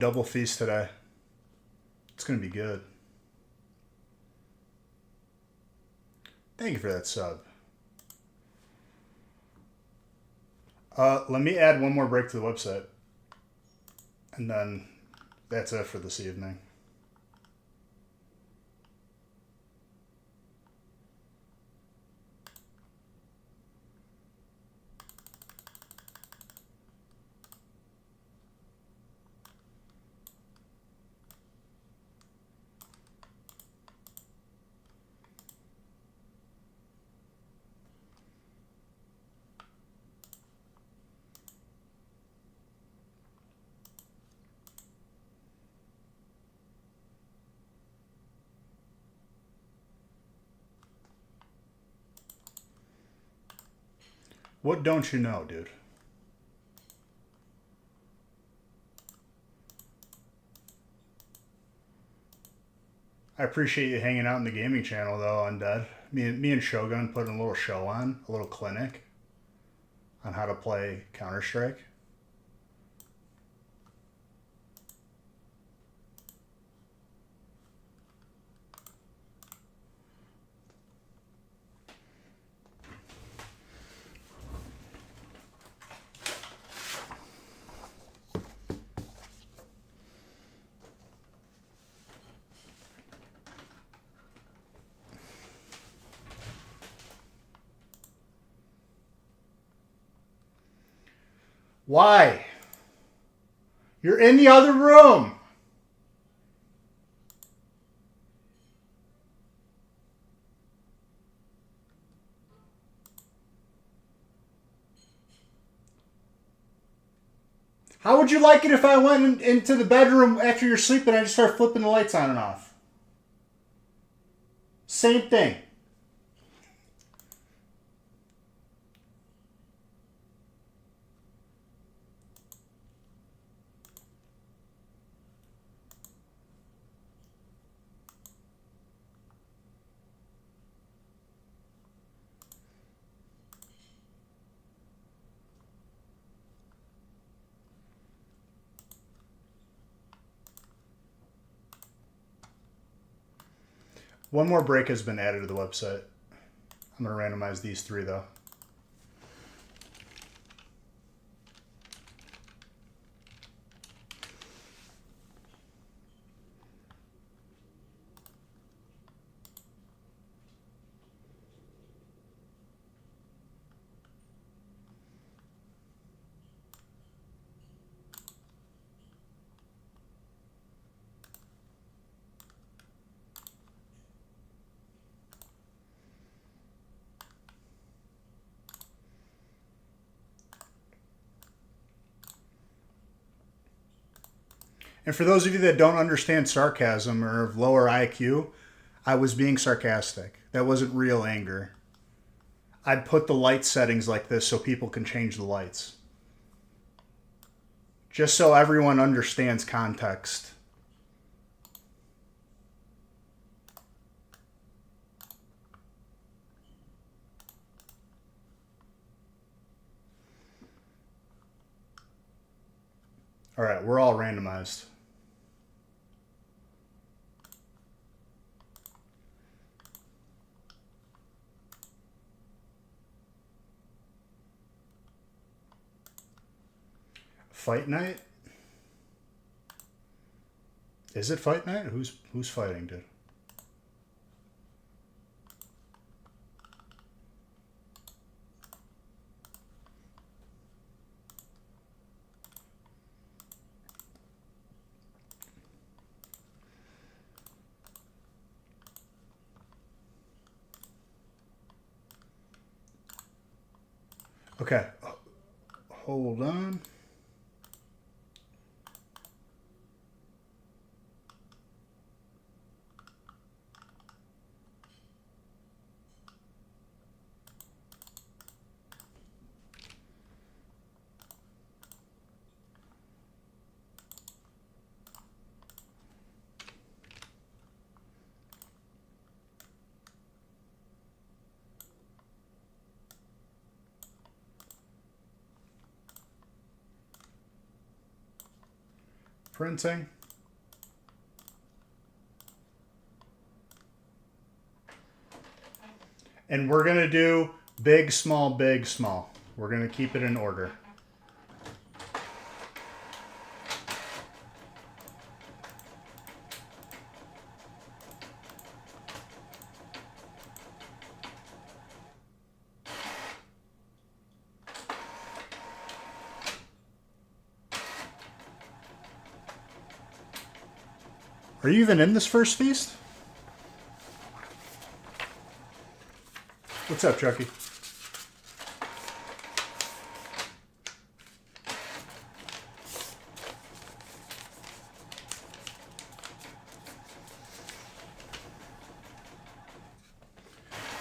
Double feast today. It's going to be good. Thank you for that sub. Let me add one more break to the website. And then that's it for this evening. What don't you know, dude? I appreciate you hanging out in the gaming channel, though, Undead. Me and Shogun put a little show on, a little clinic on how to play Counter-Strike. Why? You're in the other room. How would you like it if I went into the bedroom after you're sleeping and I just start flipping the lights on and off? Same thing. One more break has been added to the website. I'm going to randomize these three, though. And for those of you that don't understand sarcasm or of lower IQ, I was being sarcastic. That wasn't real anger. I'd put the light settings like this so people can change the lights. Just so everyone understands context. All right, we're all randomized. Fight night? Is it fight night? Who's fighting, dude? Okay. Hold on. Printing. And we're going to do big, small, big, small. We're going to keep it in order. Are you even in this first feast? What's up, Chucky?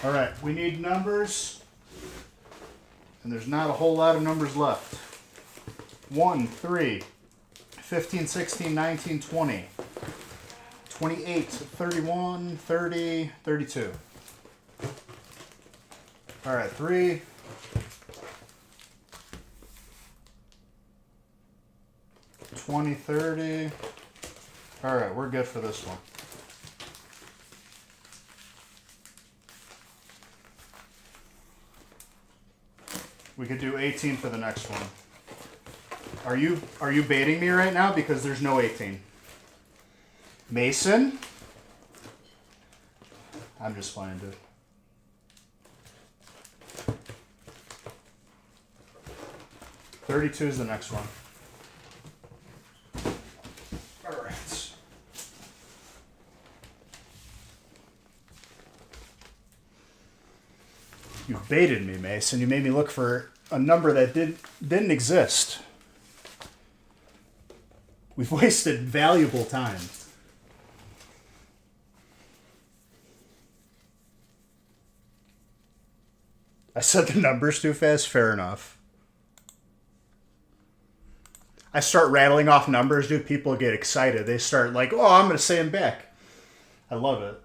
All right, we need numbers, and there's not a whole lot of numbers left. 1, 3, 15, 16, 19, 20, 28, 31, 30, 32. All right, 3, 20, 30. All right, we're good for this one. We could do 18 for the next one. Are you baiting me right now? Because there's no 18. Mason? I'm just playing, dude. $32 is the next one. All right. You baited me, Mason. You made me look for a number that didn't exist. We've wasted valuable time. I said the numbers too fast? Fair enough. I start rattling off numbers, dude. People get excited. They start like, oh, I'm going to say them back. I love it.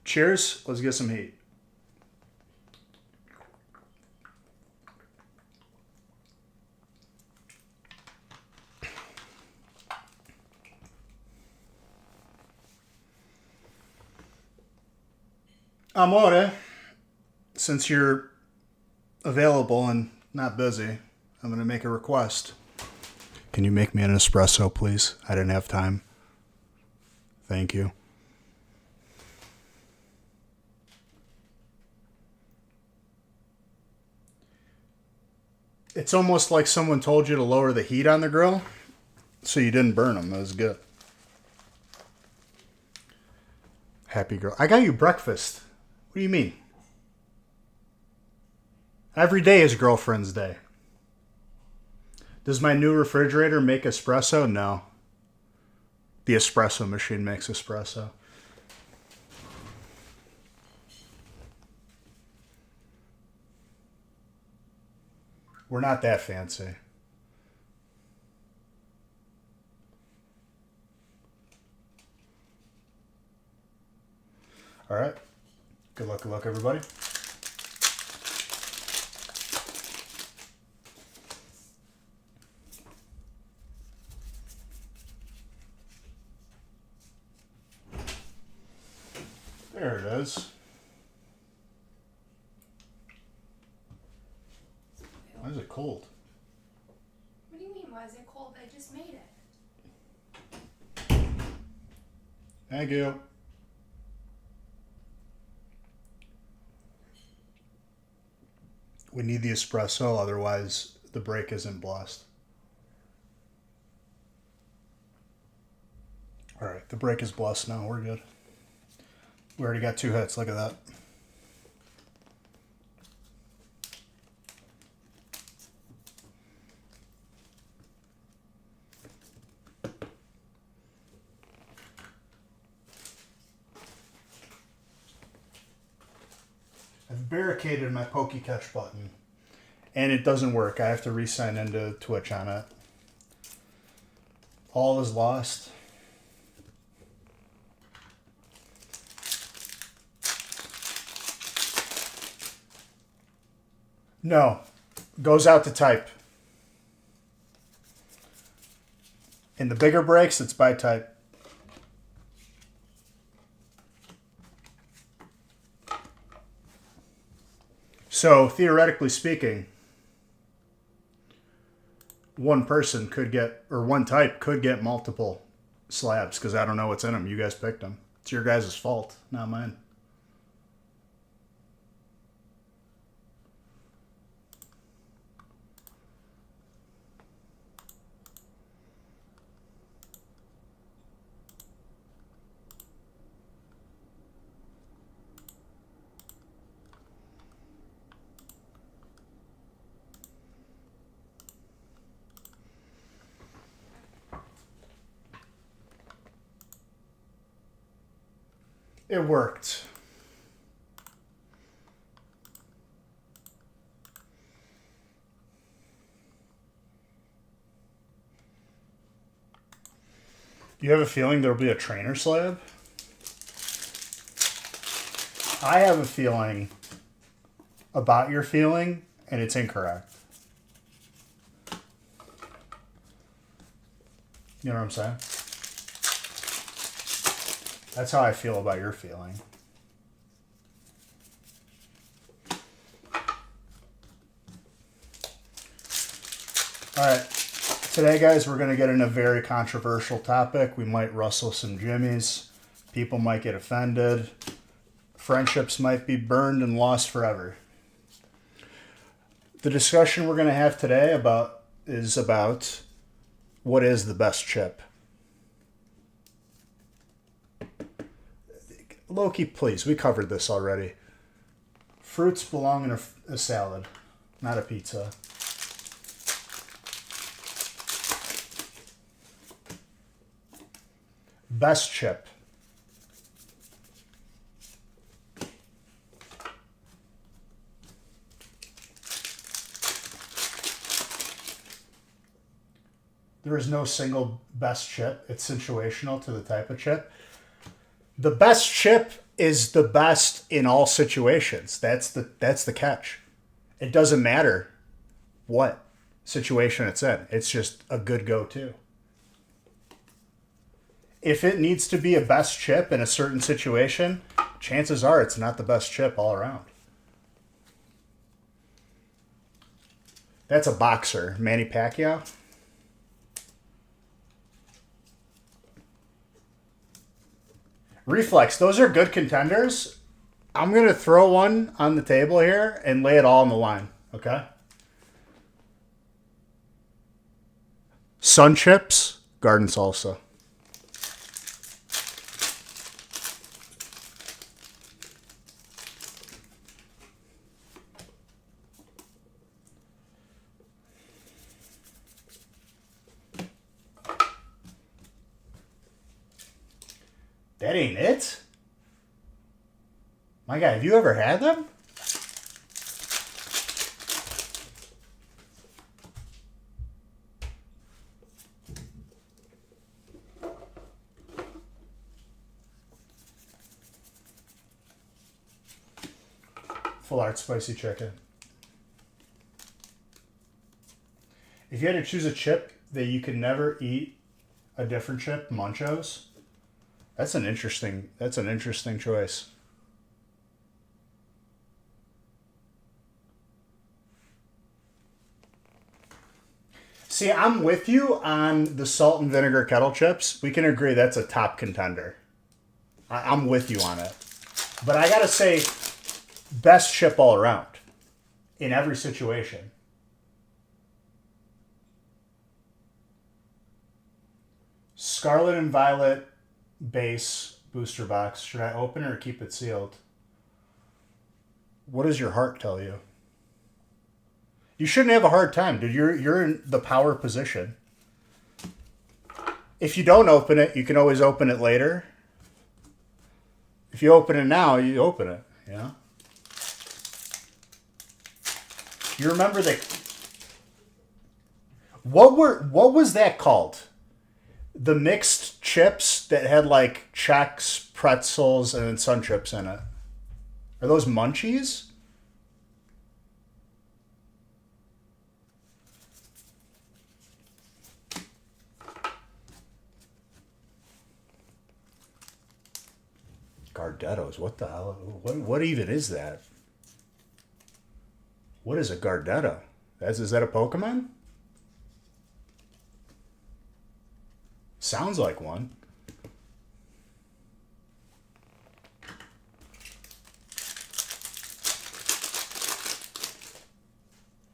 Cheers. Let's get some heat. Amore, since you're available and not busy, I'm going to make a request. Can you make me an espresso, please? I didn't have time. Thank you. It's almost like someone told you to lower the heat on the grill so you didn't burn them. That was good. Happy girl. I got you breakfast. What do you mean? Every day is girlfriend's day. Does my new refrigerator make espresso? No. The espresso machine makes espresso. We're not that fancy. All right. Good luck, everybody. There it is. Why is it cold? What do you mean, why is it cold? I just made it. Thank you. We need the espresso, otherwise the break isn't blessed. All right, the break is blessed now. We're good. We already got 2 hits. Look at that. I've barricaded my PokeCatch button, and it doesn't work. I have to re-sign into Twitch on it. All is lost. No. Goes out to type. In the bigger breaks, it's by type. So, theoretically speaking, one person could get, or one type could get multiple slabs because I don't know what's in them. You guys picked them. It's your guys' fault, not mine. It worked. You have a feeling there'll be a trainer slab? I have a feeling about your feeling, and it's incorrect. You know what I'm saying? That's how I feel about your feeling. All right. Today, guys, we're going to get in a very controversial topic. We might rustle some jimmies. People might get offended. Friendships might be burned and lost forever. The discussion we're going to have today is about what is the best chip. Loki, please. We covered this already. Fruits belong in a salad, not a pizza. Best chip. There is no single best chip. It's situational to the type of chip. The best chip is the best in all situations. That's the catch. It doesn't matter what situation it's in. It's just a good go-to. If it needs to be a best chip in a certain situation, chances are it's not the best chip all around. That's a boxer, Manny Pacquiao. Reflex, those are good contenders. I'm going to throw one on the table here and lay it all on the line, okay? Sun Chips, Garden Salsa. That ain't it? My guy, have you ever had them? Full art spicy chicken. If you had to choose a chip that you could never eat a different chip, Munchos. That's an interesting choice. See, I'm with you on the salt and vinegar kettle chips. We can agree that's a top contender. I'm with you on it. But I gotta say, best chip all around in every situation. Scarlet and Violet base booster box. Should I open it or keep it sealed? What does your heart tell you? You shouldn't have a hard time, dude. You're in the power position. If you don't open it, you can always open it later. If you open it now, you open it, you know? You remember what was that called? The mixed chips that had like Chex, pretzels, and then Sun Chips in it. Are those Munchies? Gardettos. What the hell? What even is that? What is a Gardetto? Is that a Pokemon? Sounds like one.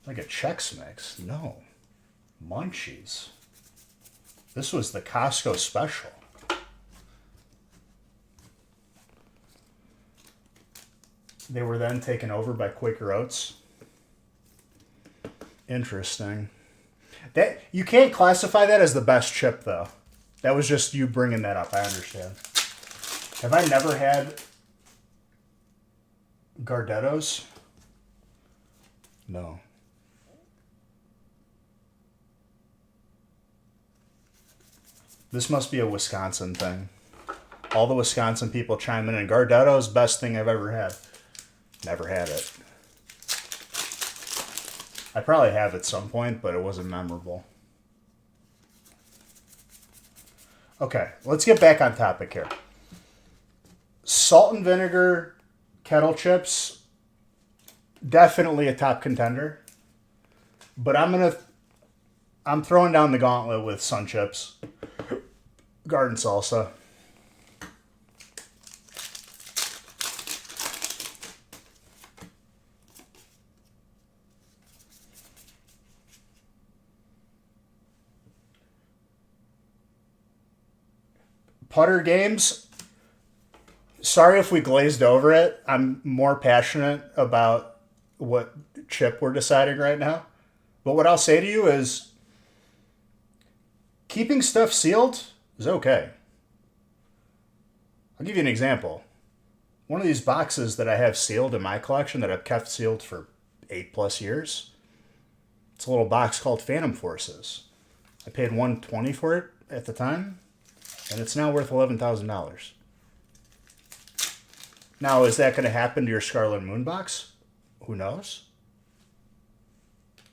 Like a Chex Mix? No. Munchies. This was the Costco special. They were then taken over by Quaker Oats. Interesting. That you can't classify that as the best chip, though. That was just you bringing that up. I understand. Have I never had Gardettos? No. This must be a Wisconsin thing. All the Wisconsin people chime in, and Gardetto's best thing I've ever had. Never had it. I probably have at some point, but it wasn't memorable. Okay, let's get back on topic here. Salt and vinegar kettle chips, definitely a top contender. But I'm throwing down the gauntlet with Sun Chips, garden salsa. Putter games, sorry if we glazed over it. I'm more passionate about what chip we're deciding right now. But what I'll say to you is keeping stuff sealed is okay. I'll give you an example. One of these boxes that I have sealed in my collection that I've kept sealed for 8+ years, it's a little box called Phantom Forces. I paid $120 for it at the time, and it's now worth $11,000. Now, is that going to happen to your Scarlet Moon box? Who knows?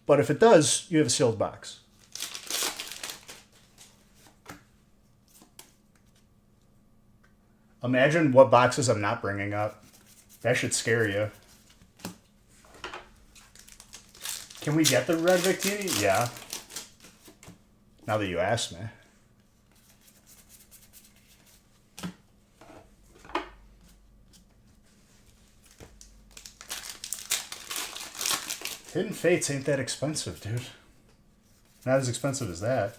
But if it does, you have a sealed box. Imagine what boxes I'm not bringing up. That should scare you. Can we get the Red Victini? Yeah. Now that you ask me. Hidden Fates ain't that expensive, dude. Not as expensive as that.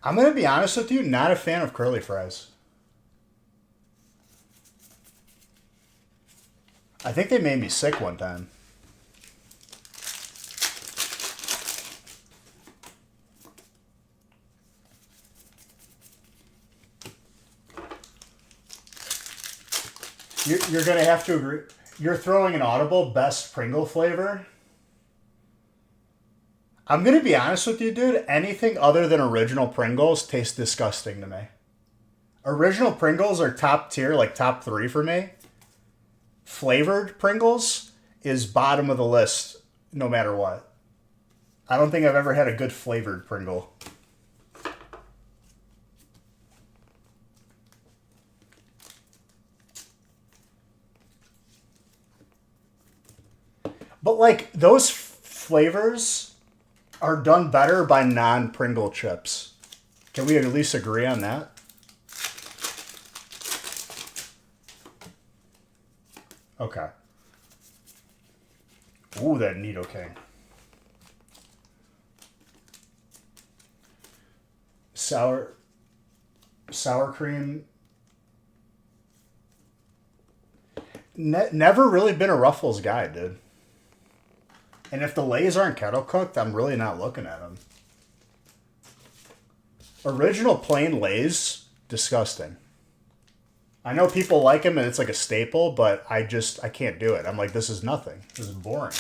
I'm going to be honest with you, not a fan of curly fries. I think they made me sick one time. You're going to have to agree. You're throwing an audible best Pringle flavor. I'm going to be honest with you, dude. Anything other than original Pringles tastes disgusting to me. Original Pringles are top tier, like top 3 for me. Flavored Pringles is bottom of the list no matter what. I don't think I've ever had a good flavored Pringle. But like those flavors are done better by non-Pringle chips. Can we at least agree on that? Okay. Ooh, that Nidoking. Sour cream. Never really been a Ruffles guy, dude. And if the Lays aren't kettle cooked, I'm really not looking at them. Original plain Lays, disgusting. I know people like them and it's like a staple, but I can't do it. I'm like, this is nothing. This is boring.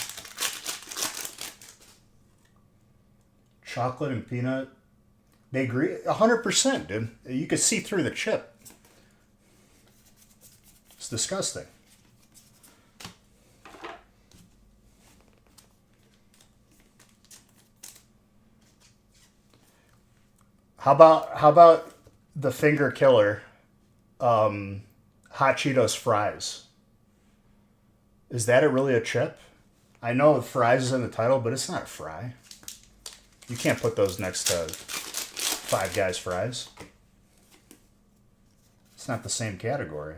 Chocolate and peanut. They agree 100%, dude. You could see through the chip. disgusting. How about the finger killer, hot Cheetos fries? Is that really a chip? I know fries is in the title, but it's not a fry. You can't put those next to Five Guys fries. It's not the same category.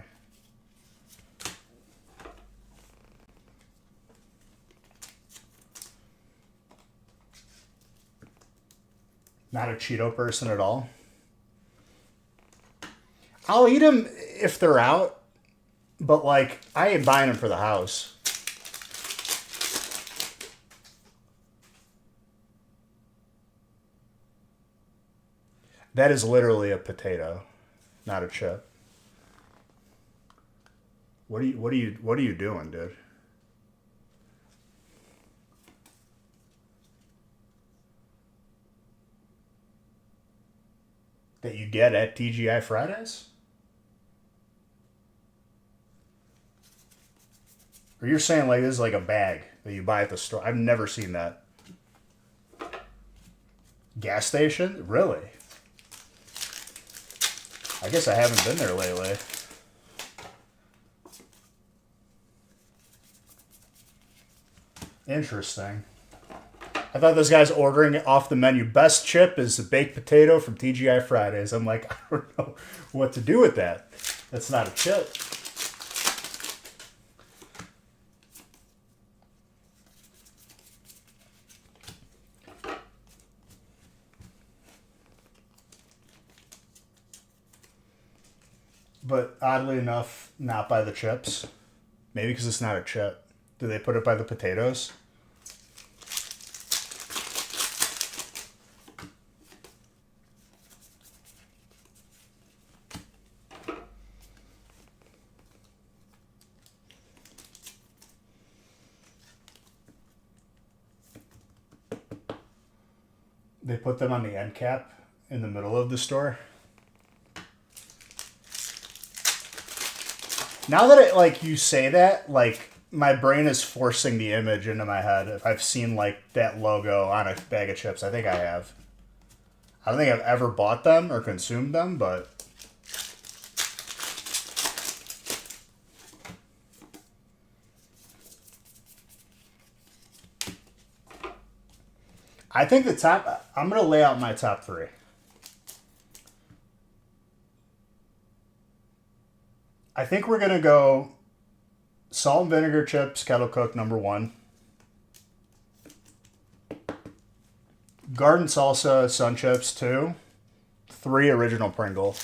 Not a Cheeto person at all. I'll eat them if they're out, but like I ain't buying them for the house. That is literally a potato, not a chip. What are you doing, dude? That you get at TGI Fridays? Or you're saying like this is like a bag that you buy at the store? I've never seen that. Gas station? Really? I guess I haven't been there lately. Interesting. I thought this guy's ordering it off the menu. Best chip is the baked potato from TGI Fridays. I'm like, I don't know what to do with that. That's not a chip. But oddly enough, not by the chips. Maybe because it's not a chip. Do they put it by the potatoes? They put them on the end cap in the middle of the store. Now that like you say that, like my brain is forcing the image into my head. If I've seen like that logo on a bag of chips, I think I have. I don't think I've ever bought them or consumed them, but I think the top. I'm gonna lay out my top three. I think we're gonna go salt and vinegar chips, kettle cooked, number one. Garden salsa sun chips, two. Three original Pringle.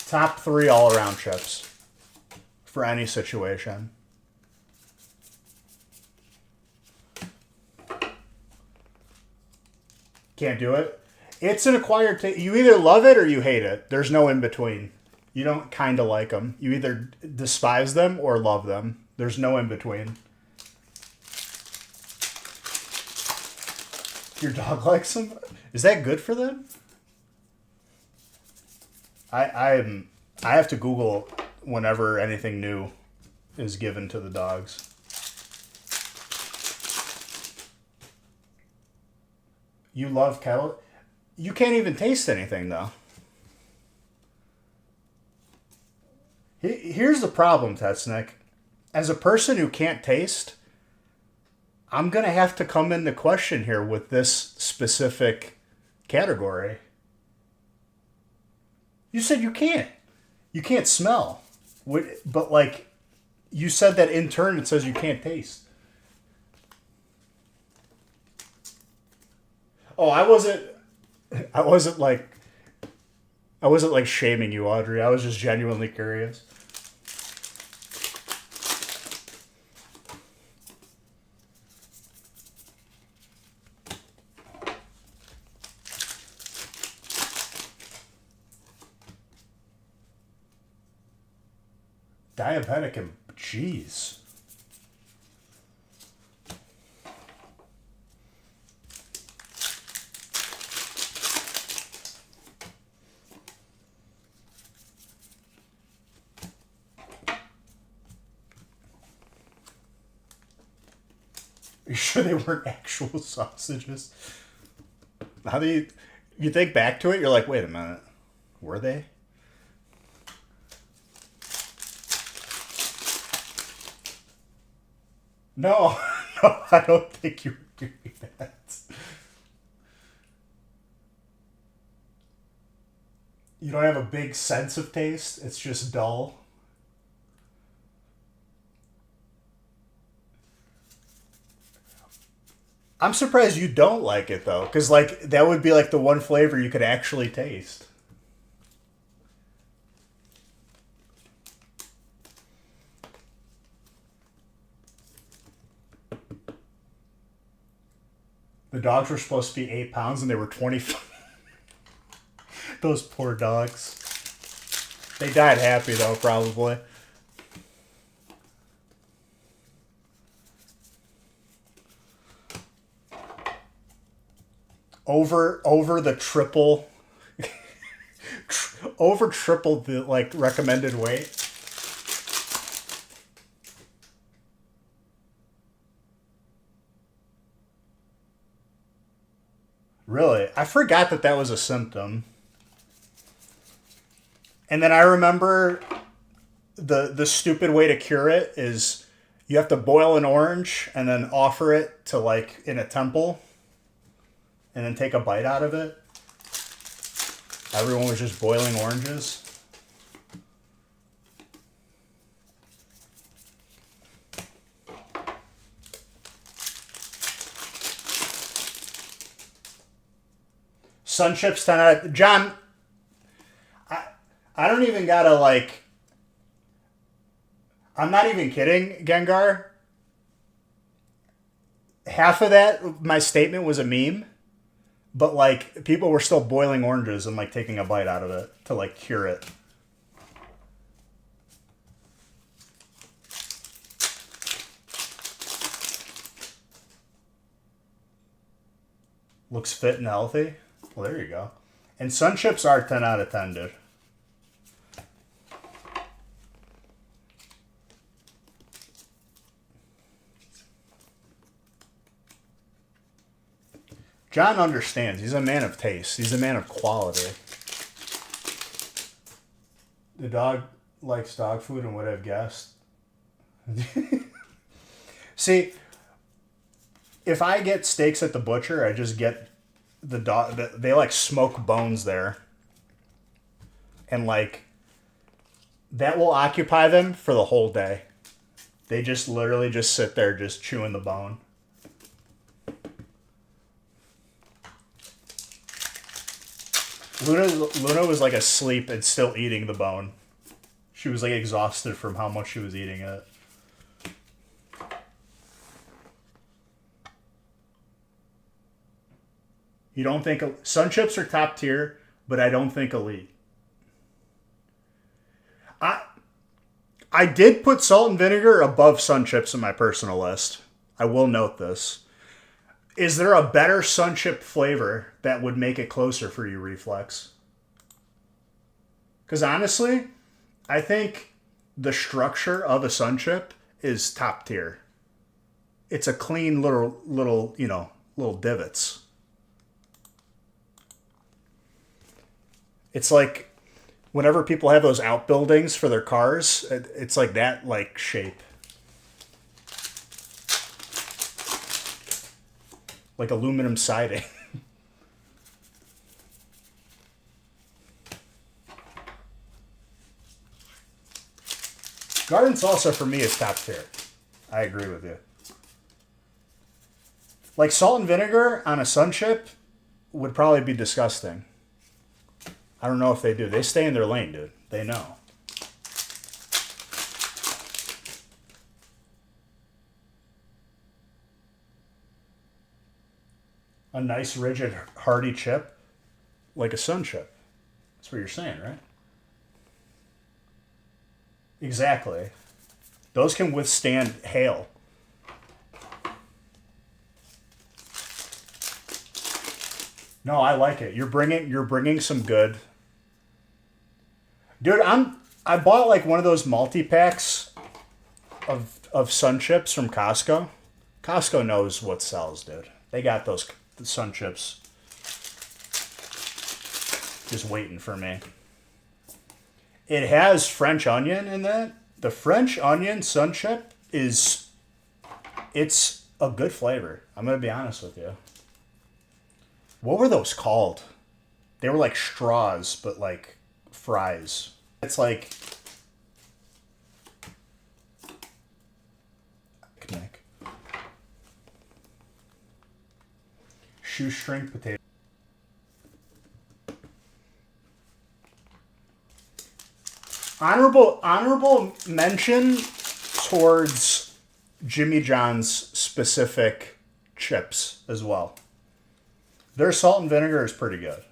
Top three all around chips for any situation. Can't do it. It's an acquired taste. You either love it or you hate it. There's no in between. You don't kind of like them. You either despise them or love them. There's no in between. Your dog likes them? Is that good for them? I have to Google whenever anything new is given to the dogs. You love kettle? You can't even taste anything though. Here's the problem, Tetsnick. As a person who can't taste, I'm going to have to come into question here with this specific category. You said you can't. You can't smell. But, like, you said that in turn it says you can't taste. Oh, I wasn't like shaming you, Audrey. I was just genuinely curious. Diabetic and jeez. Are you sure they weren't actual sausages? How do you think back to it? You're like, wait a minute, were they? No, no, I don't think you were doing that. You don't have a big sense of taste. It's just dull. I'm surprised you don't like it though, because like that would be like the one flavor you could actually taste. The dogs were supposed to be 8 pounds and they were 25. Those poor dogs. They died happy though, probably. Over the triple, over triple the like recommended weight. Really, I forgot that that was a symptom. And then I remember the stupid way to cure it is you have to boil an orange and then offer it to like in a temple and then take a bite out of it. Everyone was just boiling oranges. Sun chips 10 out of John. I don't even gotta like. I'm not even kidding, Gengar. Half of that, my statement was a meme, but like people were still boiling oranges and like taking a bite out of it to like cure it. Looks fit and healthy. Well, there you go. And Sun chips are 10 out of 10, dude. John understands. He's a man of taste. He's a man of quality. The dog likes dog food and would have guessed. See, if I get steaks at the butcher, I just get the dog. They like smoke bones there. And like, that will occupy them for the whole day. They just literally just sit there just chewing the bone. Luna was like asleep and still eating the bone. She was like exhausted from how much she was eating it. You don't think Sun chips are top tier, but I don't think elite. I did put salt and vinegar above Sun chips in my personal list. I will note this. Is there a better Sun chip flavor that would make it closer for you, Reflex? Because honestly, I think the structure of a Sun chip is top tier. It's a clean little little divots. It's like whenever people have those outbuildings for their cars, it's like that like shape. Like aluminum siding. Garden salsa for me is top tier. I agree with you. Like salt and vinegar on a Sun chip would probably be disgusting. I don't know if they do. They stay in their lane, dude. They know. A nice, rigid, hearty chip, like a Sun chip. That's what you're saying, right? Exactly. Those can withstand hail. No, I like it. You're bringing some good. Dude, I bought like one of those multi-packs of Sun chips from Costco Costco knows what sells, dude. They got those Sun Chips just waiting for me. It has French onion in that. The French onion Sun Chip it's a good flavor. I'm going to be honest with you. What were those called? They were like straws, but like fries. It's like... Shoestring potato. Honorable mention towards Jimmy John's specific chips as well. Their salt and vinegar is pretty good.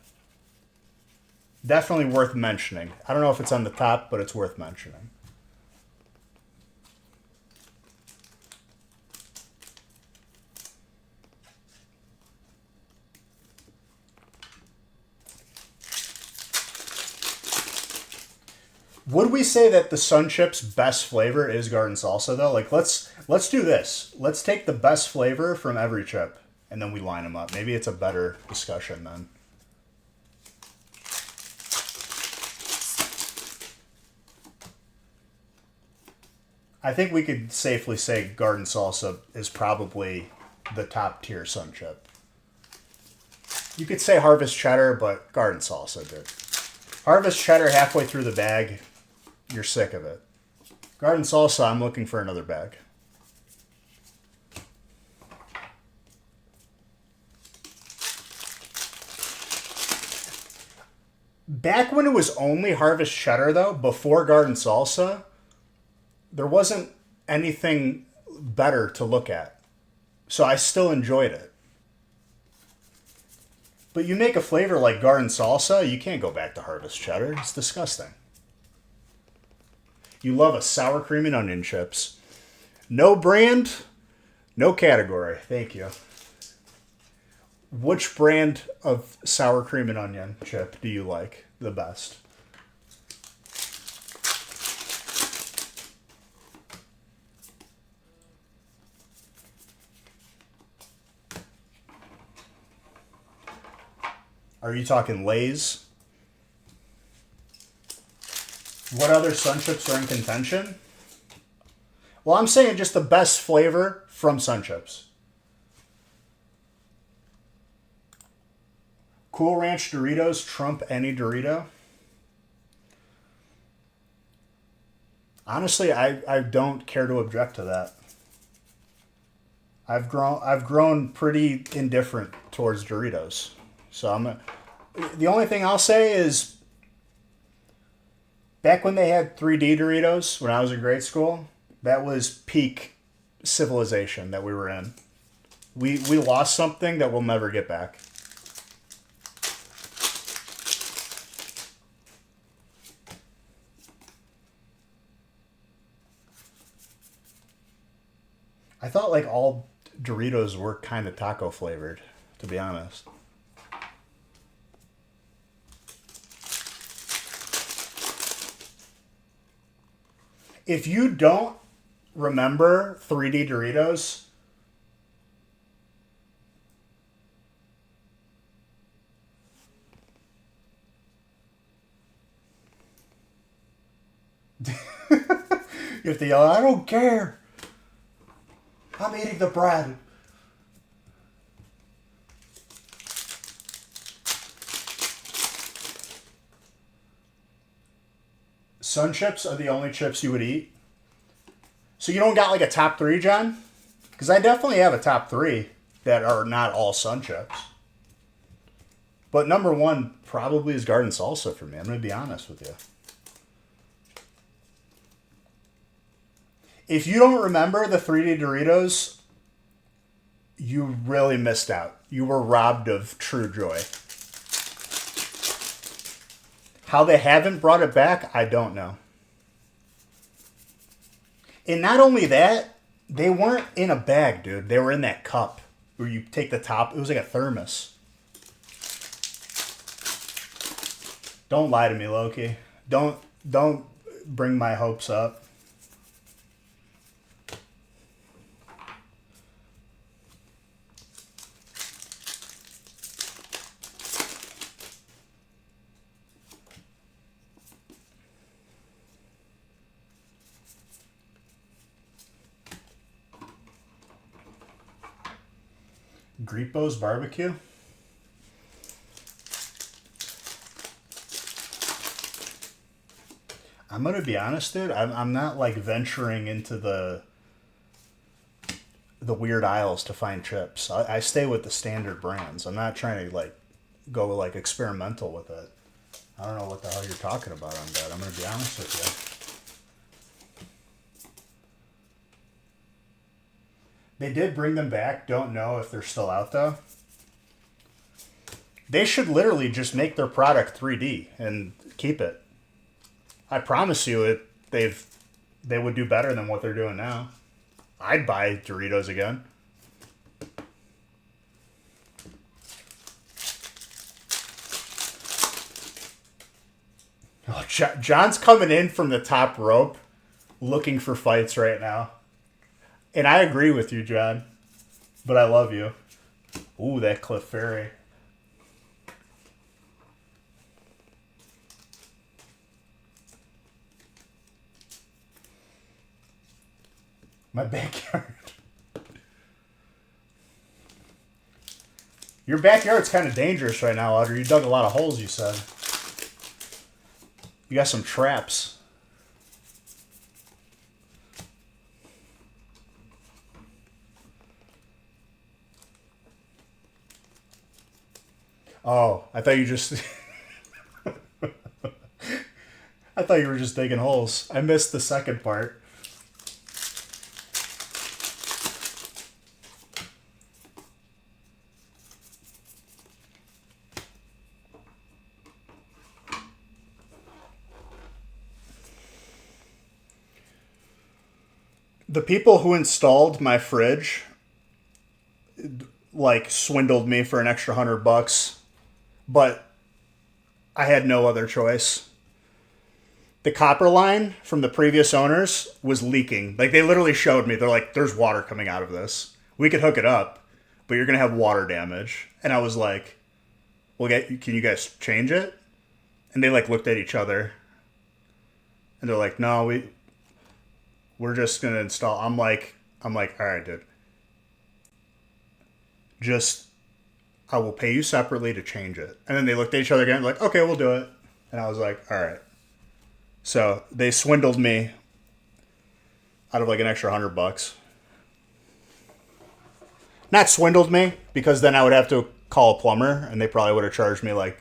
Definitely worth mentioning. I don't know if it's on the top, but it's worth mentioning. Would we say that the Sun Chips' best flavor is garden salsa though? Like let's do this. Let's take the best flavor from every chip and then we line them up. Maybe it's a better discussion then. I think we could safely say garden salsa is probably the top tier Sun Chip. You could say Harvest Cheddar, but garden salsa, dude. Harvest Cheddar halfway through the bag, you're sick of it. Garden salsa, I'm looking for another bag. Back when it was only Harvest Cheddar, though, before garden salsa, there wasn't anything better to look at. So I still enjoyed it. But you make a flavor like garden salsa, you can't go back to Harvest Cheddar. It's disgusting. You love a sour cream and onion chips. No brand, no category. Thank you. Which brand of sour cream and onion chip do you like the best? Are you talking Lay's? What other Sun Chips are in contention? Well, I'm saying just the best flavor from Sun Chips. Cool Ranch Doritos trump any Dorito? Honestly, I don't care to object to that. I've grown pretty indifferent towards Doritos. So the only thing I'll say is back when they had 3D Doritos when I was in grade school, that was peak civilization that we were in. We lost something that we'll never get back. I thought like all Doritos were kind of taco flavored, to be honest. If you don't remember 3D Doritos, you have to yell, I don't care. I'm eating the bread. Sun Chips are the only chips you would eat. So you don't got like a top three, John? Because I definitely have a top three that are not all Sun Chips. But number one probably is garden salsa for me. I'm going to be honest with you. If you don't remember the 3D Doritos, you really missed out. You were robbed of true joy. How they haven't brought it back, I don't know. And not only that, they weren't in a bag, dude. They were in that cup where you take the top. It was like a thermos. Don't lie to me, Loki. Don't bring my hopes up. Gripo's barbecue. I'm gonna be honest, dude. I'm not like venturing into the weird aisles to find chips. I stay with the standard brands. I'm not trying to like go like experimental with it. I don't know what the hell you're talking about on that. I'm gonna be honest with you. They did bring them back. Don't know if they're still out though. They should literally just make their product 3D and keep it. I promise you, they would do better than what they're doing now. I'd buy Doritos again. Oh, John's coming in from the top rope looking for fights right now. And I agree with you, John. But I love you. Ooh, that Cliff Ferry. My backyard. Your backyard's kind of dangerous right now, Audrey. You dug a lot of holes, you said. You got some traps. Oh, I thought you just... I thought you were just digging holes. I missed the second part. The people who installed my fridge like swindled me for an extra $100, but I had no other choice. The copper line from the previous owners was leaking. Like they literally showed me, they're like, there's water coming out of this. We could hook it up, but you're going to have water damage. And I was like, well, can you guys change it? And they like looked at each other and they're like, no, we're just going to install. I'm like, all right, dude. I will pay you separately to change it. And then they looked at each other again, like, okay, we'll do it. And I was like, all right. So they swindled me out of like an extra $100. Not swindled me, because then I would have to call a plumber and they probably would have charged me like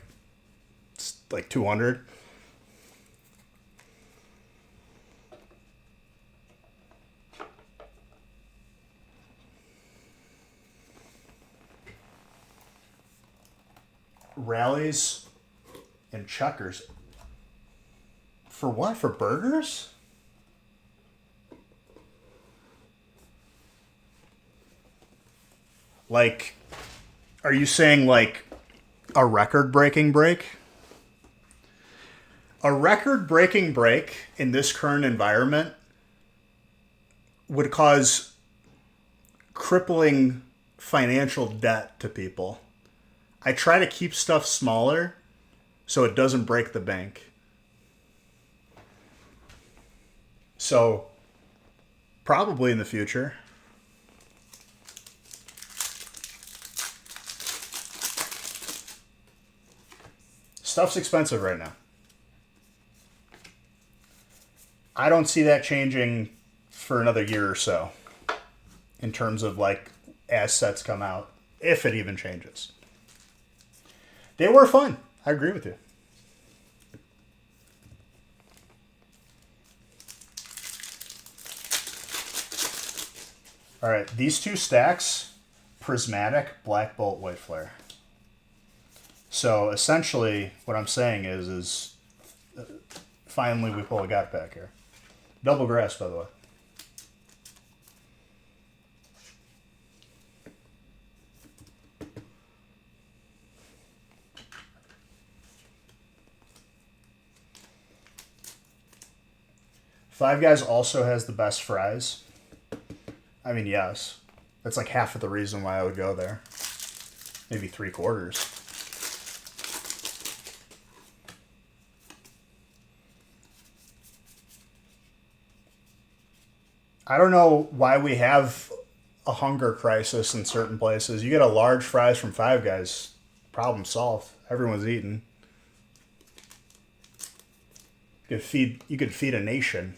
200. Rallies and Checkers. For what? For burgers? Like, are you saying like a record-breaking break? A record-breaking break in this current environment would cause crippling financial debt to people. I try to keep stuff smaller so it doesn't break the bank. So, probably in the future. Stuff's expensive right now. I don't see that changing for another year or so in terms of like as sets come out, if it even changes. They were fun. I agree with you. All right, these two stacks, prismatic, black bolt, white flare. So essentially, what I'm saying is finally we pull a gut back here. Double grass, by the way. Five Guys also has the best fries. I mean, yes. That's like half of the reason why I would go there. Maybe 3/4. I don't know why we have a hunger crisis in certain places. You get a large fries from Five Guys, problem solved. Everyone's eating. You could feed a nation.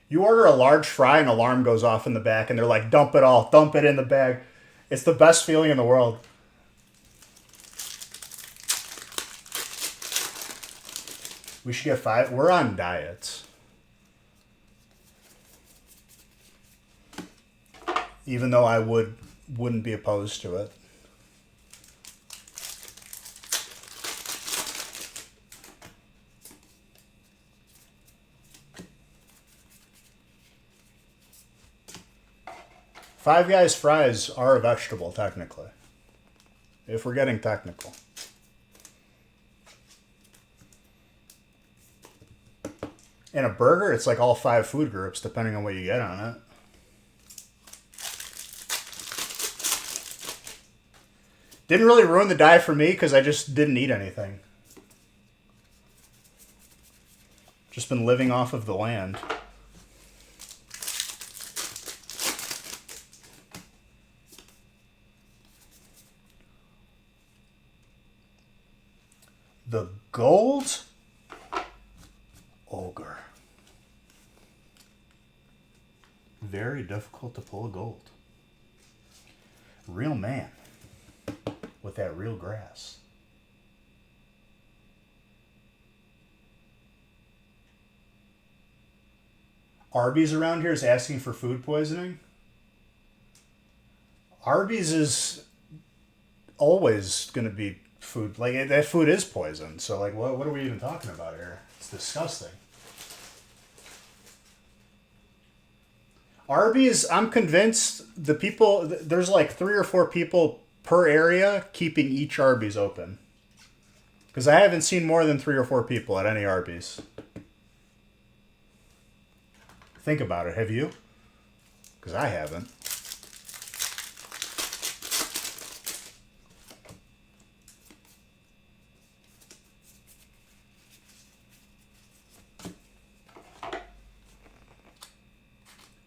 You order a large fry, an alarm goes off in the back, and they're like, dump it all, dump it in the bag. It's the best feeling in the world. We should get 5. We're on diets. Even though I wouldn't be opposed to it. Five Guys fries are a vegetable, technically. If we're getting technical. In a burger, it's like all 5 food groups, depending on what you get on it. Didn't really ruin the diet for me because I just didn't eat anything. Just been living off of the land. The gold ogre. Very difficult to pull a gold. Real man with that real grass. Arby's around here is asking for food poisoning. Arby's is always going to be food. Like, that food is poison. So, like, what are we even talking about here? It's disgusting. Arby's, I'm convinced the people, there's like 3 or 4 people per area keeping each Arby's open. Because I haven't seen more than 3 or 4 people at any Arby's. Think about it. Have you? Because I haven't.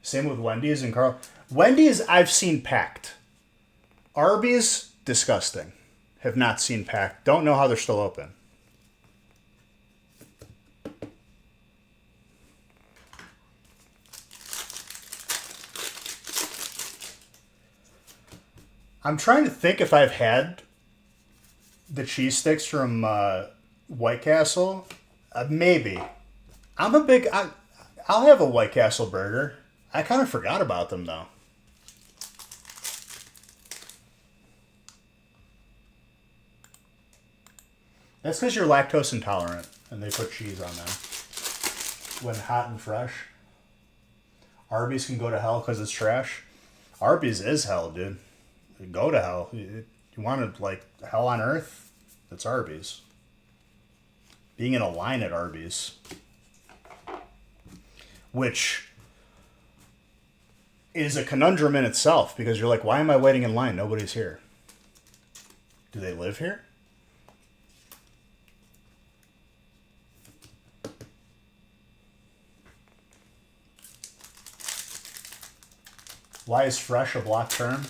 Same with Wendy's and Carl. Wendy's, I've seen packed. Arby's, disgusting. Have not seen packed. Don't know how they're still open. I'm trying to think if I've had the cheese sticks from White Castle. Maybe. I'll have a White Castle burger. I kind of forgot about them, though. That's because you're lactose intolerant, and they put cheese on them. When hot and fresh. Arby's can go to hell because it's trash. Arby's is hell, dude. Go to hell. You wanted, like, hell on earth? It's Arby's. Being in a line at Arby's. Which is a conundrum in itself, because you're like, why am I waiting in line? Nobody's here. Do they live here? Why is fresh a block term?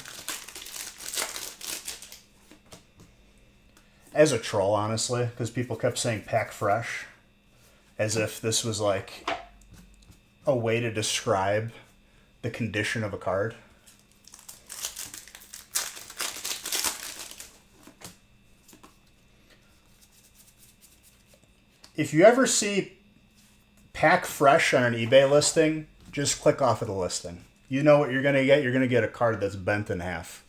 As a troll, honestly, because people kept saying pack fresh, as if this was like a way to describe the condition of a card. If you ever see pack fresh on an eBay listing, just click off of the listing. You know what you're going to get? You're going to get a card that's bent in half.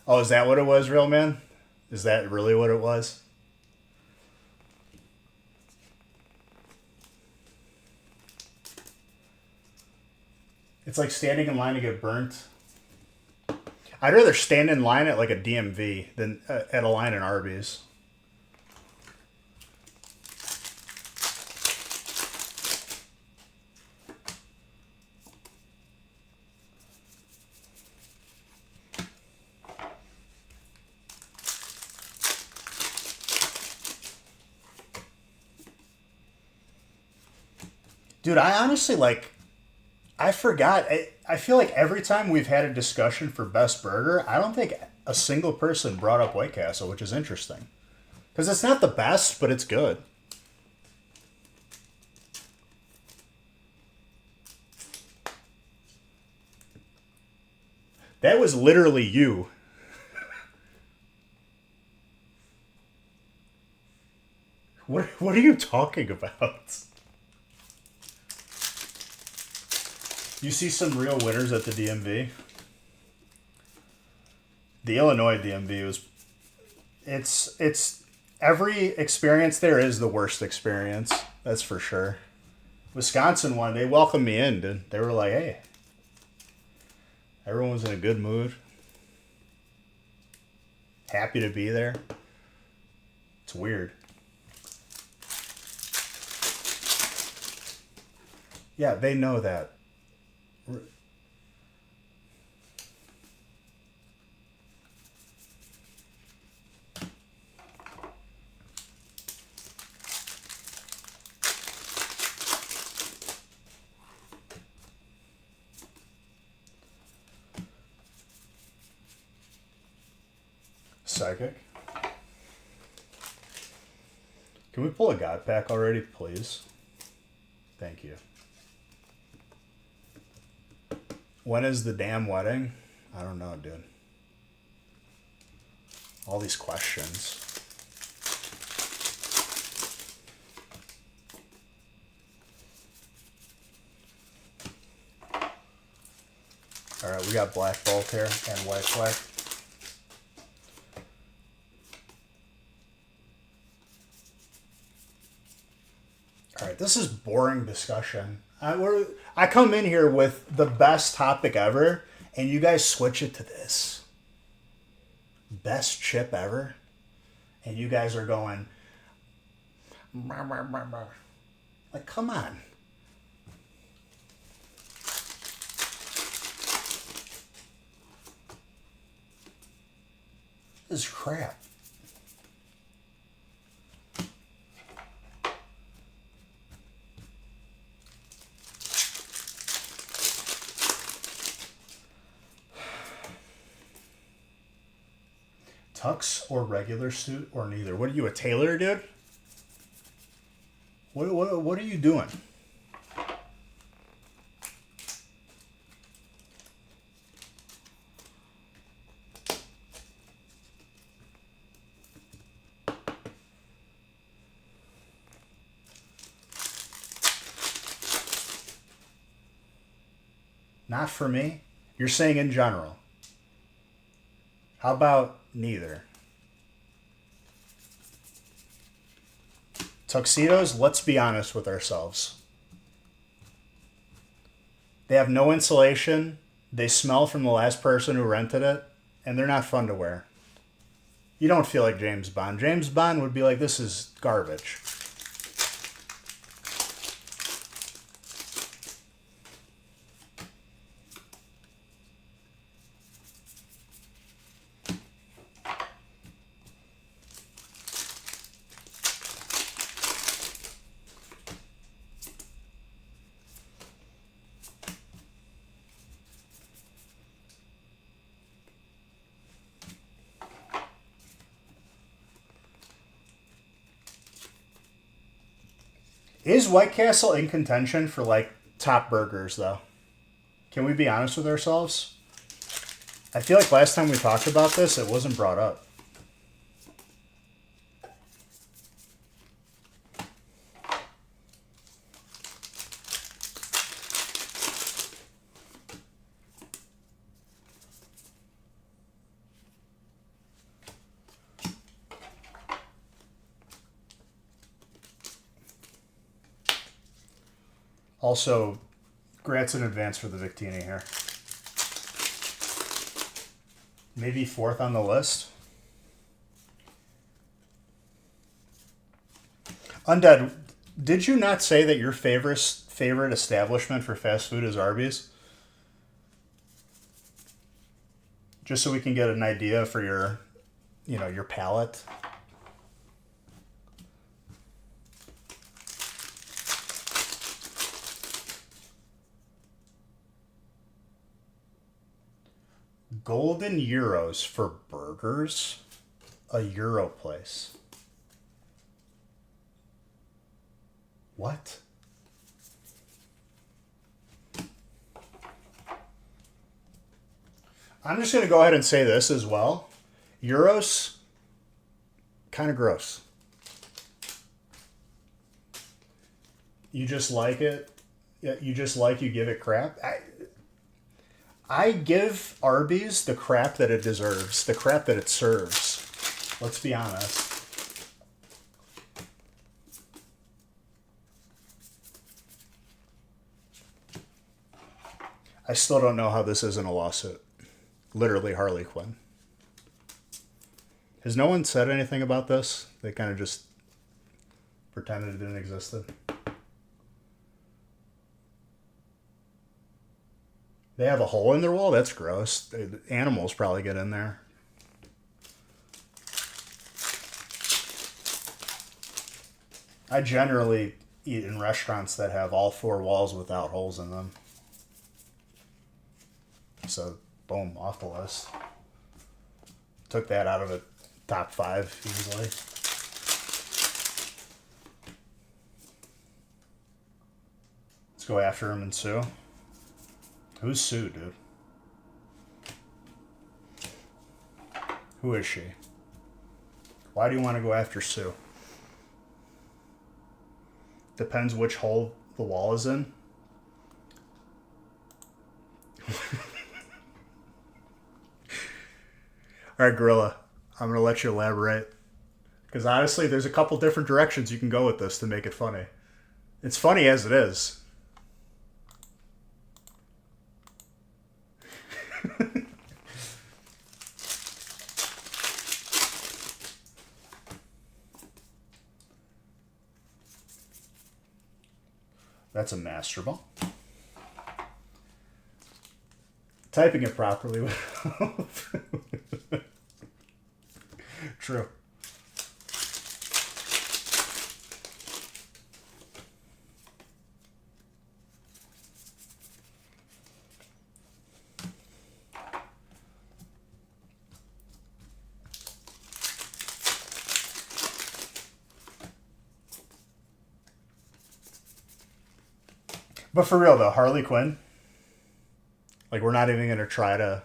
Oh, is that what it was, real man? Is that really what it was? It's like standing in line to get burnt. I'd rather stand in line at like a DMV than at a line in Arby's. Dude, I honestly like. I forgot. I feel like every time we've had a discussion for best burger, I don't think a single person brought up White Castle, which is interesting. Because it's not the best, but it's good. That was literally you. What are you talking about? You see some real winners at the DMV. The Illinois DMV was it's every experience there is the worst experience. That's for sure. Wisconsin one, they welcomed me in, dude. They were like, "Hey." Everyone was in a good mood. Happy to be there. It's weird. Yeah, they know that. Psychic. Can we pull a God pack already, please? Thank you. When is the damn wedding? I don't know, dude. All these questions. All right, we got Black Bolt here and White Flag. All right, this is boring discussion. I come in here with the best topic ever, and you guys switch it to this. Best chip ever. And you guys are going, "Brr, brr, brr, brr." Like, come on. This is crap. Tux or regular suit or neither? What are you, a tailor, dude? What are you doing? Not for me. You're saying in general. How about neither? Tuxedos, let's be honest with ourselves. They have no insulation, they smell from the last person who rented it, and they're not fun to wear. You don't feel like James Bond. James Bond would be like, this is garbage. Is White Castle in contention for like top burgers though? Can we be honest with ourselves? I feel like last time we talked about this, it wasn't brought up. Also, congrats in advance for the Victini here. Maybe fourth on the list. Undead, did you not say that your favorite establishment for fast food is Arby's? Just so we can get an idea for your, your palate. Golden euros for burgers? A euro place. What? I'm just going to go ahead and say this as well. Euros, kind of gross. You just like it. You just like you give it crap. I give Arby's the crap that it deserves, the crap that it serves. Let's be honest. I still don't know how this isn't a lawsuit. Literally Harley Quinn. Has no one said anything about this? They kind of just pretended it didn't exist. They have a hole in their wall? That's gross. Animals probably get in there. I generally eat in restaurants that have all four walls without holes in them. So, boom, off the list. Took that out of the top 5 easily. Let's go after him and Sue. Who's Sue, dude? Who is she? Why do you want to go after Sue? Depends which hole the wall is in. All right, Gorilla, I'm going to let you elaborate. Because honestly, there's a couple different directions you can go with this to make it funny. It's funny as it is. That's a master ball. Typing it properly. True. But for real though, Harley Quinn, like we're not even going to try to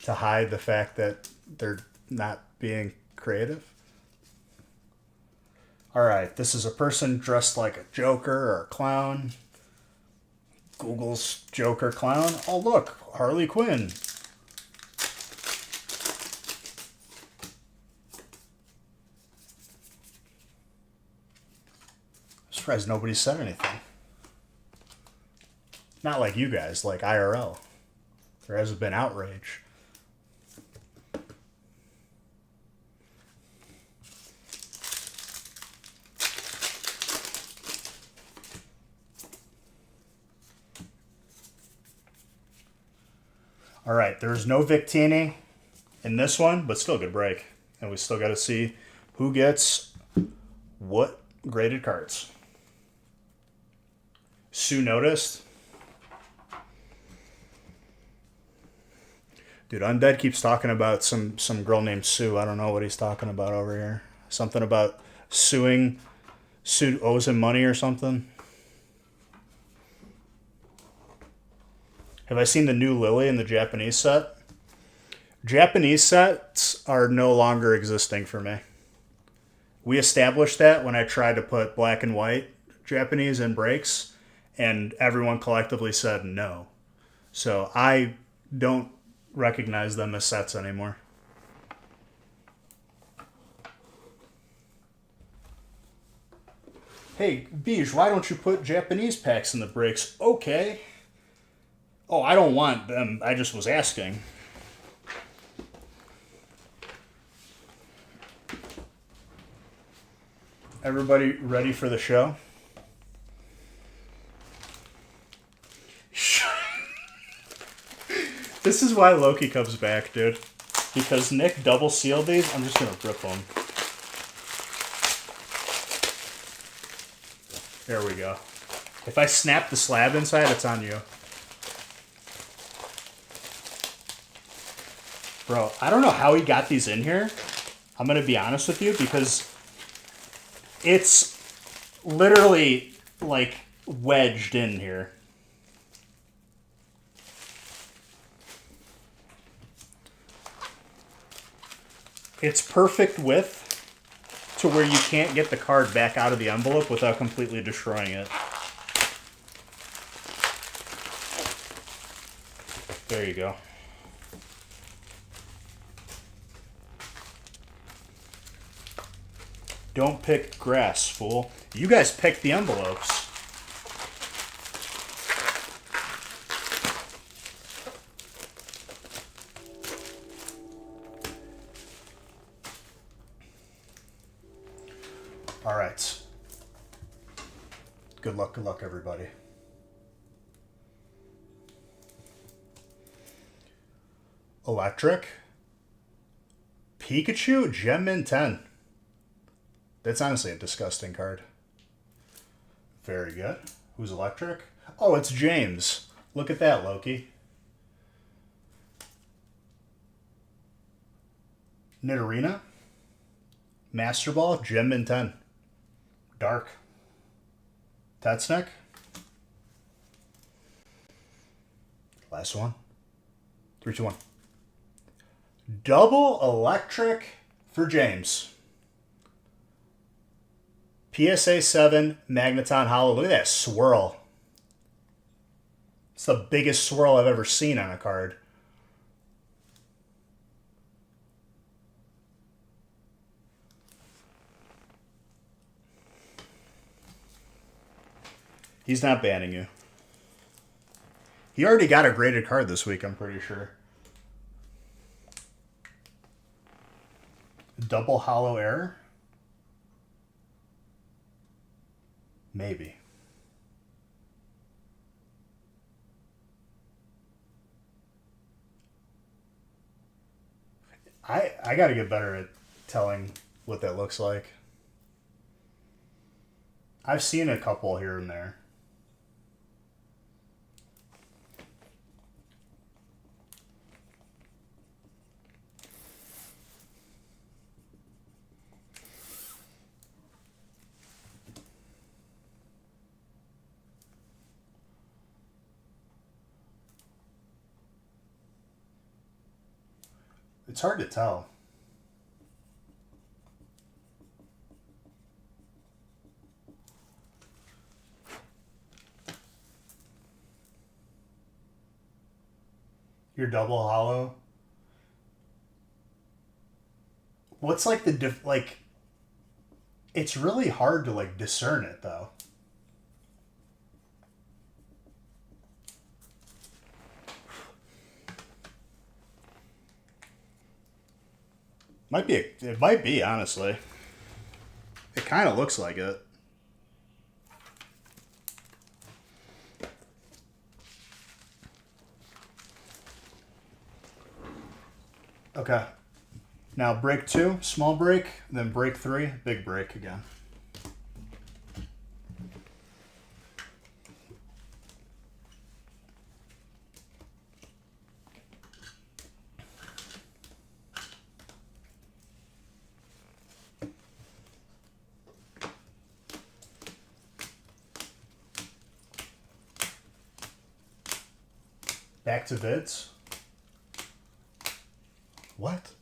hide the fact that they're not being creative. All right, this is a person dressed like a Joker or a clown. Google's Joker clown. Oh look, Harley Quinn. I'm surprised nobody said anything. Not like you guys, like IRL. There hasn't been outrage. All right, there's no Victini in this one, but still a good break. And we still got to see who gets what graded cards. Sue noticed. Dude, Undead keeps talking about some girl named Sue. I don't know what he's talking about over here. Something about Sue owes him money or something. Have I seen the new Lily in the Japanese set? Japanese sets are no longer existing for me. We established that when I tried to put black and white Japanese in breaks, and everyone collectively said no. So I don't recognize them as sets anymore. Hey, Beige, why don't you put Japanese packs in the breaks? Okay. Oh, I don't want them. I just was asking. Everybody ready for the show? This is why Loki comes back, dude. Because Nick double sealed these. I'm just going to rip them. There we go. If I snap the slab inside, it's on you. Bro, I don't know how he got these in here. I'm going to be honest with you because it's literally like wedged in here. It's perfect width to where you can't get the card back out of the envelope without completely destroying it. There you go. Don't pick grass, fool. You guys picked the envelopes. All right. Good luck, everybody. Electric. Pikachu, Gem Min 10. That's honestly a disgusting card. Very good. Who's electric? Oh, it's James. Look at that, Loki. Nidorina. Master Ball, Gem Min 10. Dark. Tetsneck. Last one. 3, 2, 1. Double electric for James. PSA 7 Magneton Hollow. Look at that swirl. It's the biggest swirl I've ever seen on a card. He's not banning you. He already got a graded card this week, I'm pretty sure. Double hollow error? Maybe. I got to get better at telling what that looks like. I've seen a couple here and there. It's hard to tell. Your double hollow. What's like the like? It's really hard to like discern it though. It might be, honestly. It kind of looks like it. Okay. Now break 2, small break, then break 3, big break again. Back to vids. What?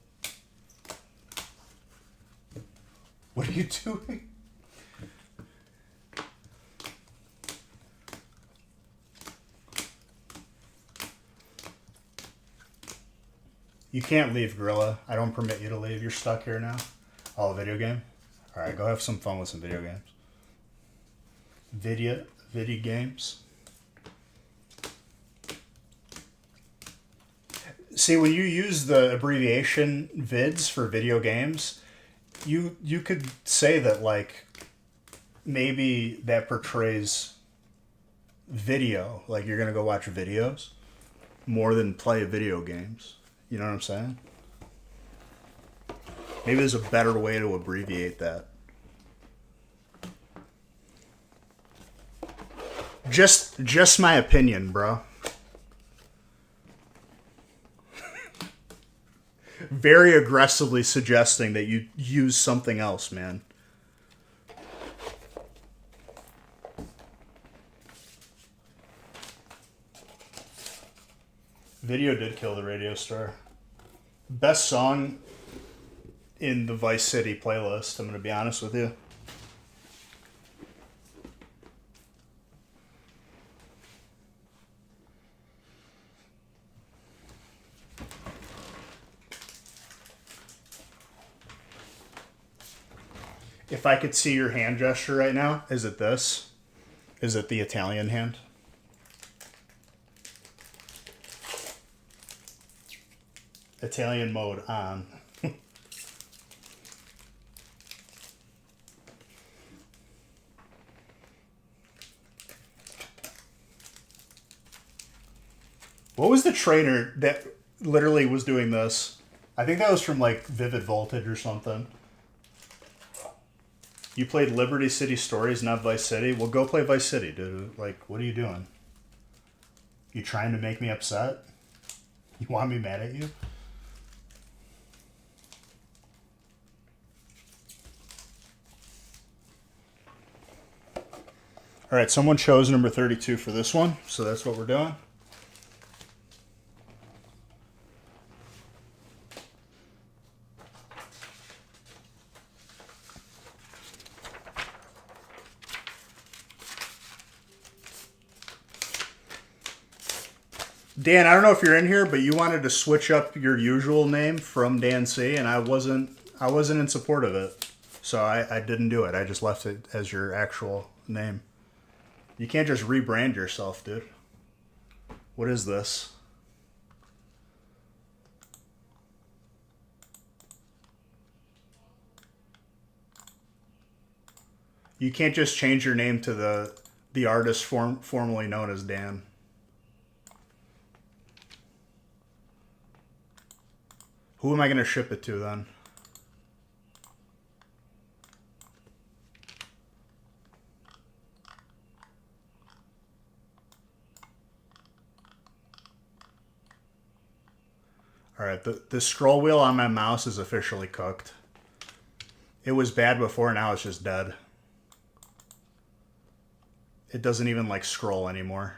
What are you doing? You can't leave, Gorilla. I don't permit you to leave. You're stuck here now. Oh, a video game? Alright, go have some fun with some video games. Video games. See, when you use the abbreviation vids for video games, you could say that, like, maybe that portrays video. Like, you're going to go watch videos more than play video games. You know what I'm saying? Maybe there's a better way to abbreviate that. Just my opinion, bro. very aggressively suggesting that you use something else, man. Video did kill the radio star. Best song in the Vice City playlist, I'm going to be honest with you. If I could see your hand gesture right now, is it this? Is it the Italian hand? Italian mode on. What was the trainer that literally was doing this? I think that was from like Vivid Voltage or something. You played Liberty City Stories, not Vice City? Well, go play Vice City, dude. Like, what are you doing? You trying to make me upset? You want me mad at you? All right, someone chose number 32 for this one, so that's what we're doing. Dan, I don't know if you're in here, but you wanted to switch up your usual name from Dan C, and I wasn't in support of it. So I didn't do it. I just left it as your actual name. You can't just rebrand yourself, dude. What is this? You can't just change your name to the artist formerly known as Dan. Who am I going to ship it to then? All right, the scroll wheel on my mouse is officially cooked. It was bad before, now it's just dead. It doesn't even like scroll anymore.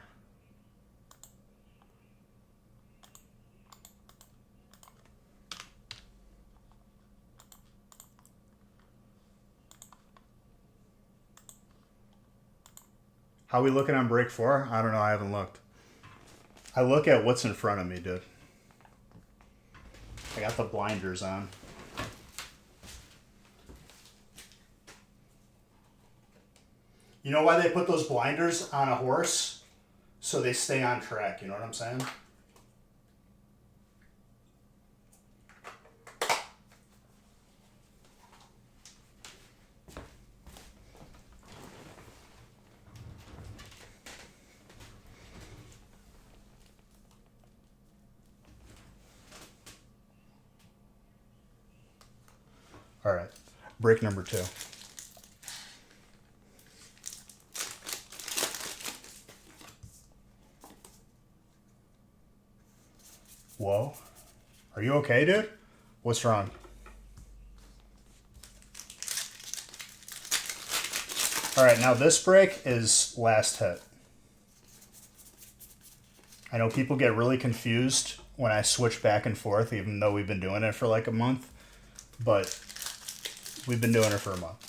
How are we looking on break 4? I don't know, I haven't looked. I look at what's in front of me, dude. I got the blinders on. You know why they put those blinders on a horse? So they stay on track, you know what I'm saying? All right, break number 2. Whoa. Are you okay, dude? What's wrong? All right, now this break is last hit. I know people get really confused when I switch back and forth, even though we've been doing it for like a month. But we've been doing it for a month.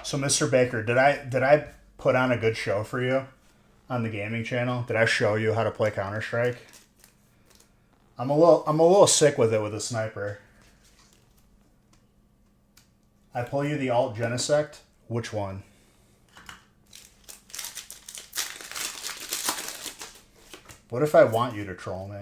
So, Mr. Baker, did I put on a good show for you on the gaming channel? Did I show you how to play Counter-Strike? I'm a little sick with it with a sniper. I pull you the alt Genesect? Which one? What if I want you to troll me?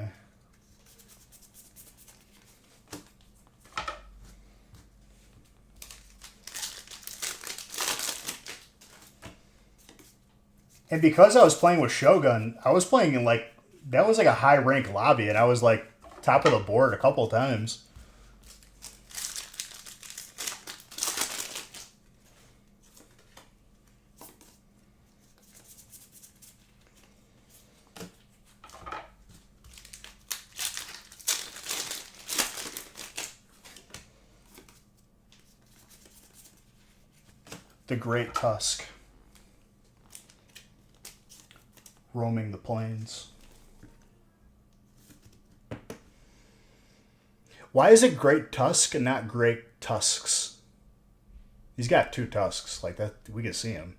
And because I was playing with Shogun, I was playing in like, that was like a high rank lobby, and I was like top of the board a couple of times. The Great Tusk. Roaming the plains. Why is it Great Tusk and not Great Tusks? He's got 2 tusks like that. We can see him.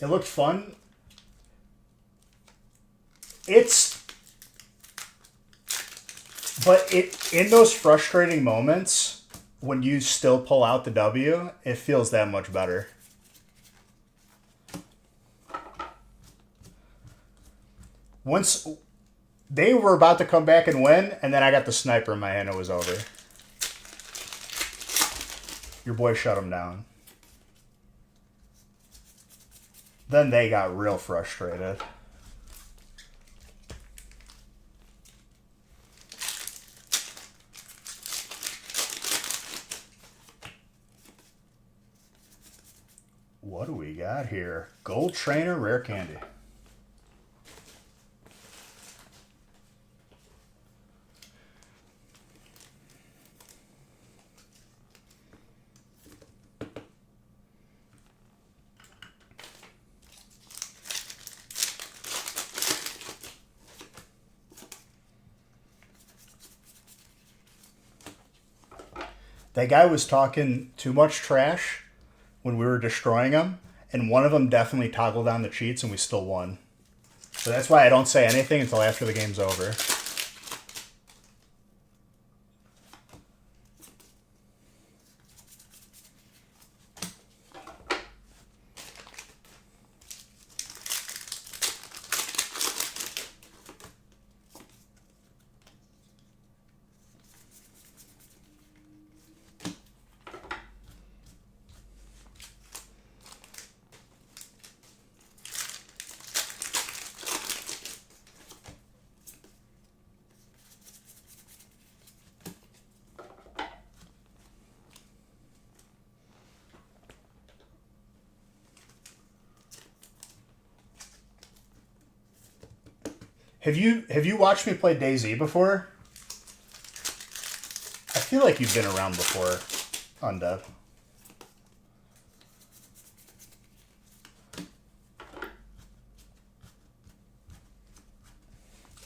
It looked fun. But in those frustrating moments, when you still pull out the W, it feels that much better. Once they were about to come back and win, and then I got the sniper in my hand, it was over. Your boy shut them down. Then they got real frustrated. What do we got here? Gold Trainer Rare Candy. That guy was talking too much trash when we were destroying him, and one of them definitely toggled on the cheats, and we still won. So that's why I don't say anything until after the game's over. Have you watched me play DayZ before? I feel like you've been around before, Undead.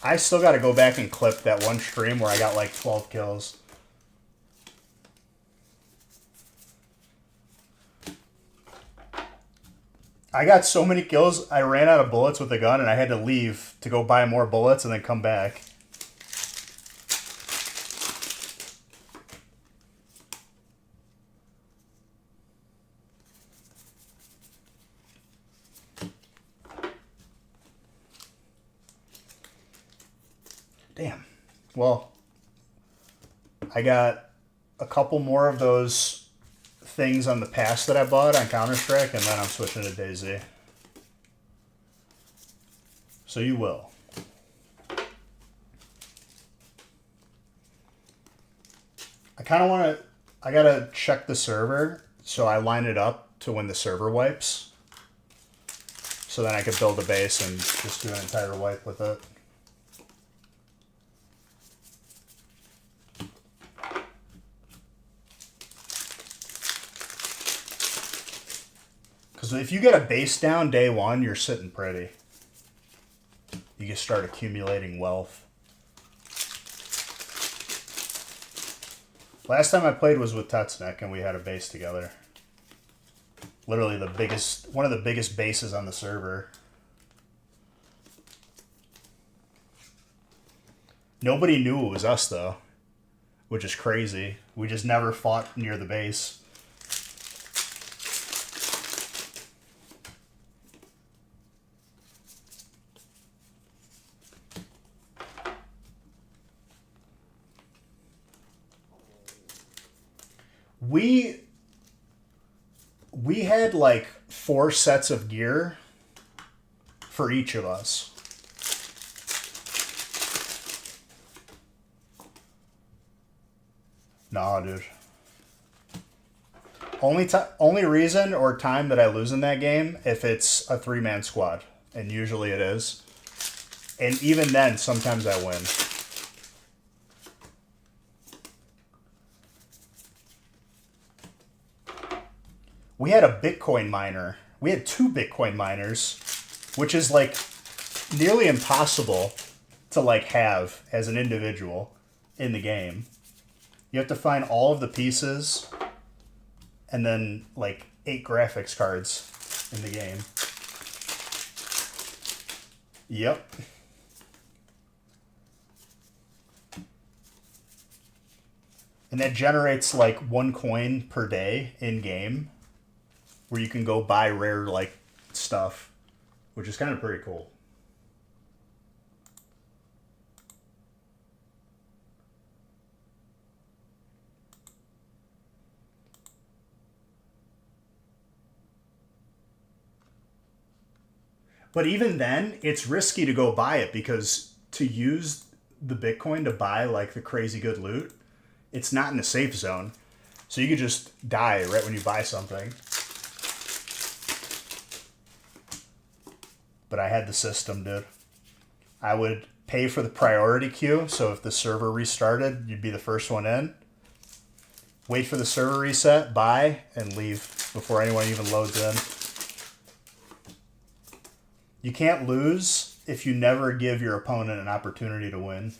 I still got to go back and clip that one stream where I got like 12 kills. I got so many kills, I ran out of bullets with the gun, and I had to leave to go buy more bullets and then come back. Damn. Well, I got a couple more of those things on the pass that I bought on Counter-Strike, and then I'm switching to DayZ. So you will. I kind of want to... I got to check the server, so I line it up to when the server wipes. So then I could build a base and just do an entire wipe with it. Because if you get a base down day one, you're sitting pretty. You can start accumulating wealth. Last time I played was with Tetsnick, and we had a base together. Literally one of the biggest bases on the server. Nobody knew it was us, though, which is crazy. We just never fought near the base. We had like 4 sets of gear for each of us. Nah, dude. Only reason or time that I lose in that game if it's a 3-man squad, and usually it is. And even then, sometimes I win. We had a Bitcoin miner. We had 2 Bitcoin miners, which is like nearly impossible to like have as an individual in the game. You have to find all of the pieces and then like 8 graphics cards in the game. Yep. And that generates like 1 coin per day in game, where you can go buy rare like stuff, which is kind of pretty cool. But even then, it's risky to go buy it, because to use the Bitcoin to buy like the crazy good loot, it's not in the safe zone. So you could just die right when you buy something. But I had the system, dude. I would pay for the priority queue, so if the server restarted, you'd be the first one in. Wait for the server reset, buy, and leave before anyone even loads in. You can't lose if you never give your opponent an opportunity to win.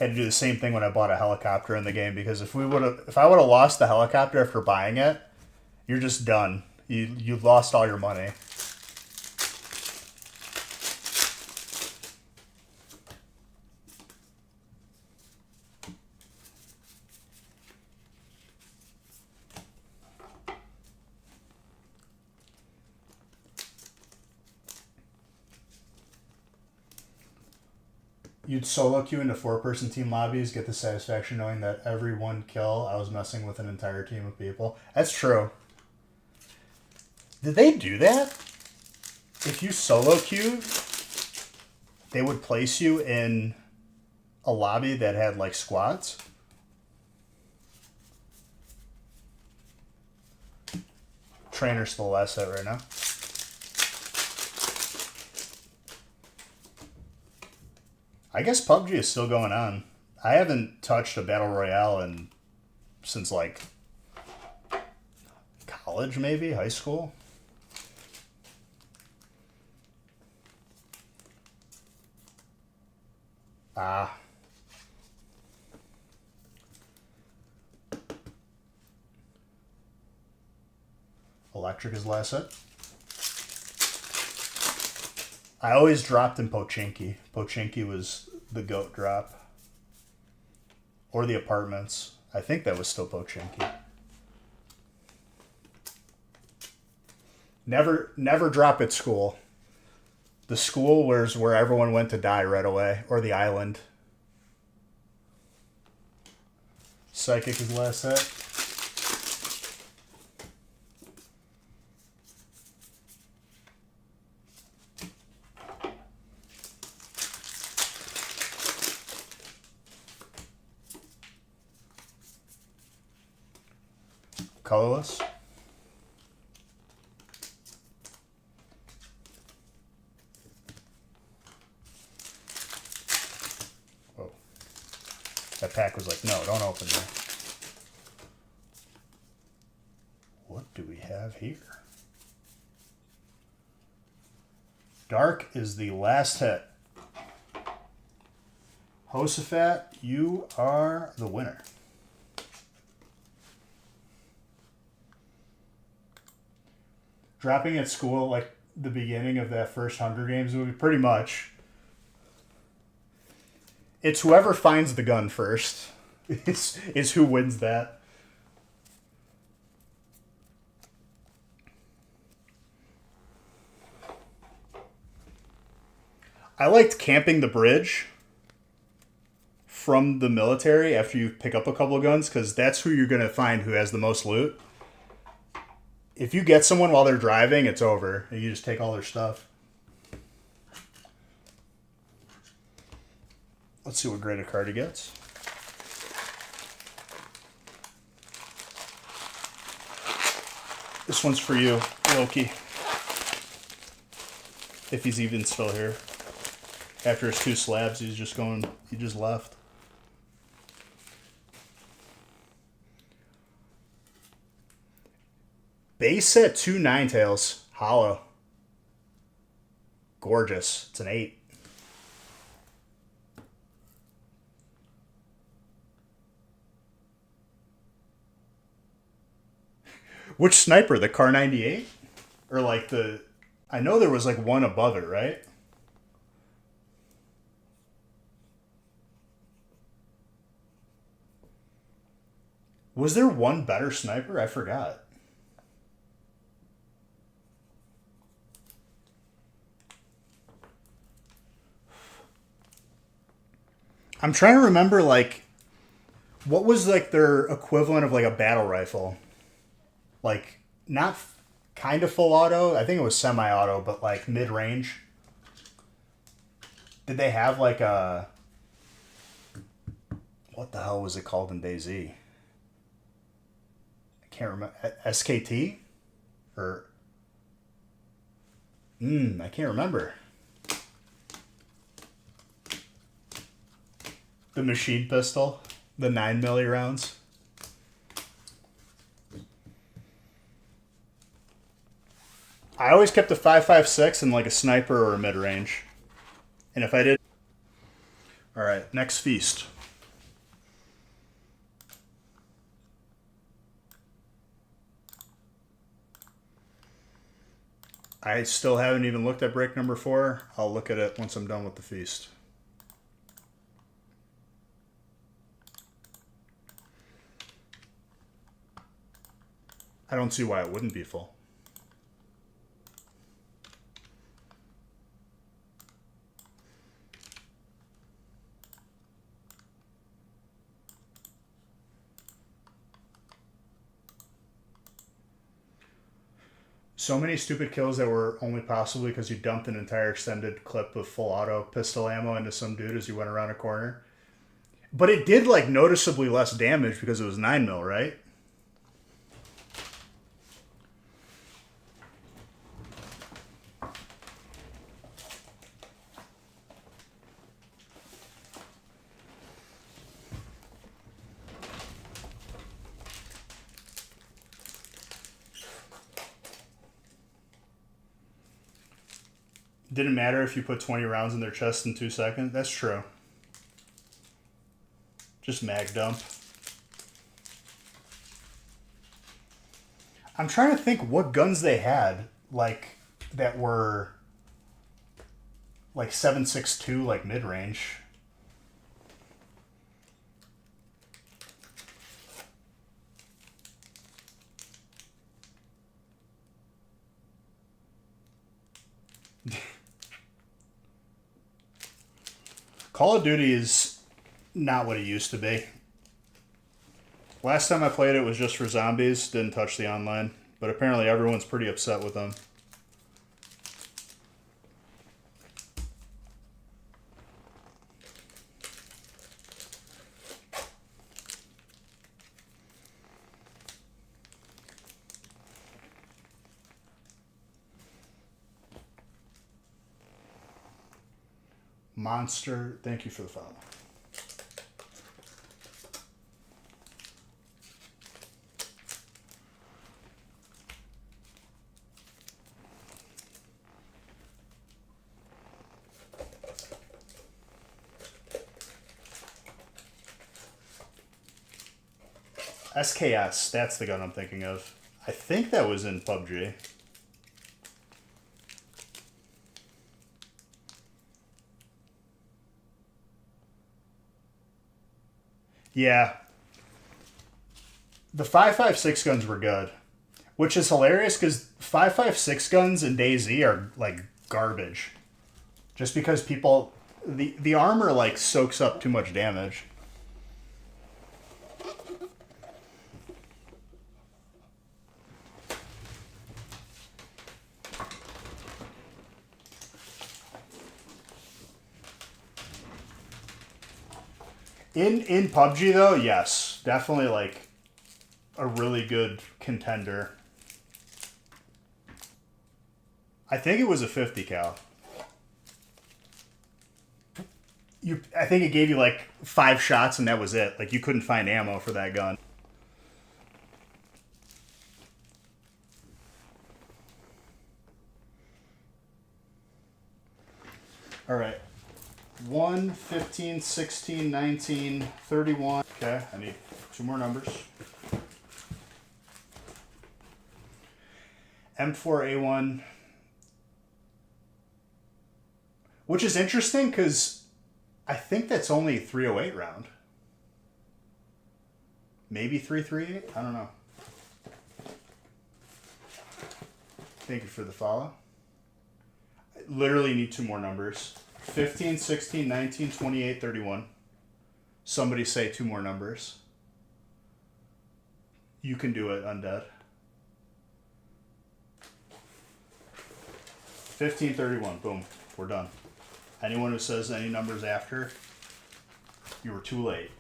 Had to do the same thing when I bought a helicopter in the game, because if I would have lost the helicopter after buying it, you're just done. You've lost all your money. You'd solo queue into 4-person team lobbies, get the satisfaction knowing that every 1 kill I was messing with an entire team of people. That's true. Did they do that? If you solo queued, they would place you in a lobby that had like squads? Trainer's the last set right now. I guess PUBG is still going on. I haven't touched a battle royale since like college, maybe high school. Electric is last set. I always dropped in Pochinki. Pochinki was the GOAT drop. Or the apartments. I think that was still Pochinki. Never drop at school. The school was where everyone went to die right away. Or the island. Psychic is last set. Colorless. Whoa. That pack was like, no, don't open that. What do we have here? Dark is the last hit. Hosafat, you are the winner. Dropping at school, like the beginning of that first Hunger Games movie, pretty much. It's whoever finds the gun first is who wins that. I liked camping the bridge from the military after you pick up a couple of guns, because that's who you're going to find who has the most loot. If you get someone while they're driving, it's over. You just take all their stuff. Let's see what grade a card he gets. This one's for you, Loki. If he's even still here. After his 2 slabs, he just left. Base set 2 Ninetales. Hollow. Gorgeous. It's an 8. Which sniper? The Kar 98? Or like the... I know there was like one above it, right? Was there one better sniper? I forgot. I'm trying to remember, like, what was like their equivalent of like a battle rifle? Like, not kind of full auto. I think it was semi-auto, but like mid-range. Did they have like a... What the hell was it called in DayZ? I can't remember. SKT? Or... I can't remember. The machine pistol. The 9mm rounds. I always kept a 5.56 and like a sniper or a mid-range. And if I did... Alright, next feast. I still haven't even looked at break number 4. I'll look at it once I'm done with the feast. I don't see why it wouldn't be full. So many stupid kills that were only possible because you dumped an entire extended clip of full auto pistol ammo into some dude as you went around a corner. But it did like noticeably less damage because it was 9mm, right? Didn't matter if you put 20 rounds in their chest in 2 seconds. That's true. Just mag dump. I'm trying to think what guns they had, like, that were, like, 7.62, like, mid-range. Call of Duty is not what it used to be. Last time I played it was just for zombies, didn't touch the online, but apparently everyone's pretty upset with them. Monster, thank you for the follow. SKS, that's the gun I'm thinking of. I think that was in PUBG. Yeah. The 5.56 guns were good. Which is hilarious because 5.56 guns in DayZ are like garbage. Just because people... The armor like soaks up too much damage. In PUBG though, yes. Definitely like a really good contender. I think it was a 50 cal. I think it gave you like 5 shots and that was it. Like you couldn't find ammo for that gun. All right. 1, 15, 16, 19, 31. Okay, I need 2 more numbers. M4A1. Which is interesting because I think that's only 308 round. Maybe 338? I don't know. Thank you for the follow. I literally need 2 more numbers. 15, 16, 19, 28, 31. Somebody say 2 more numbers. You can do it, Undead. 15, 31. Boom. We're done. Anyone who says any numbers after, you were too late.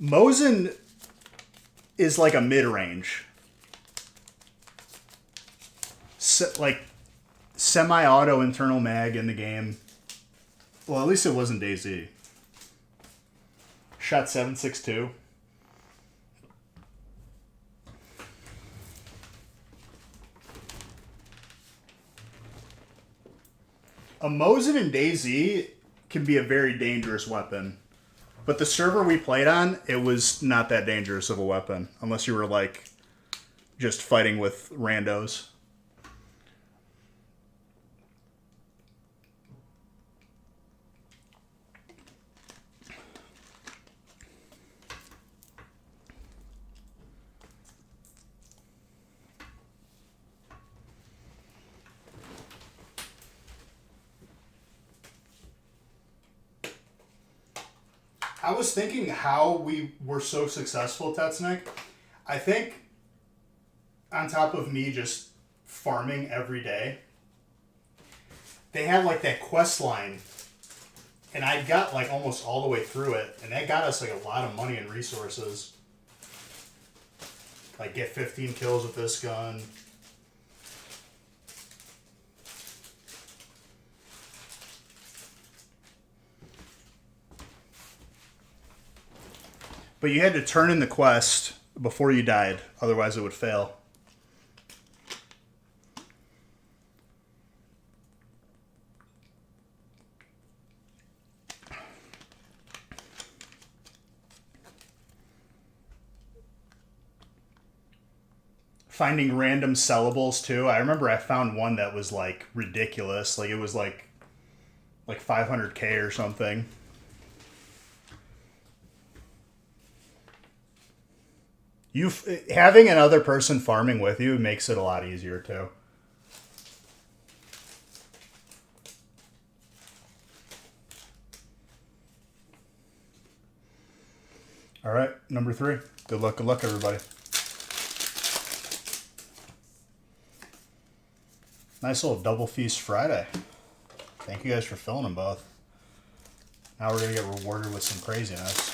Mosin is like a mid-range. Like semi-auto internal mag in the game. Well, at least it wasn't DayZ. Shot 7.62. A Mosin in DayZ can be a very dangerous weapon. But the server we played on, it was not that dangerous of a weapon. Unless you were, like, just fighting with randos. I was thinking how we were so successful, Tetsnick. I think on top of me just farming every day, they had like that quest line, and I got like almost all the way through it, and that got us like a lot of money and resources. Like get 15 kills with this gun. But you had to turn in the quest before you died, otherwise it would fail. Finding random sellables too. I remember I found one that was like ridiculous. Like it was like 500k or something. Having another person farming with you makes it a lot easier too. All right, number 3. Good luck, everybody. Nice little double feast Friday. Thank you guys for filling them both. Now we're gonna get rewarded with some craziness.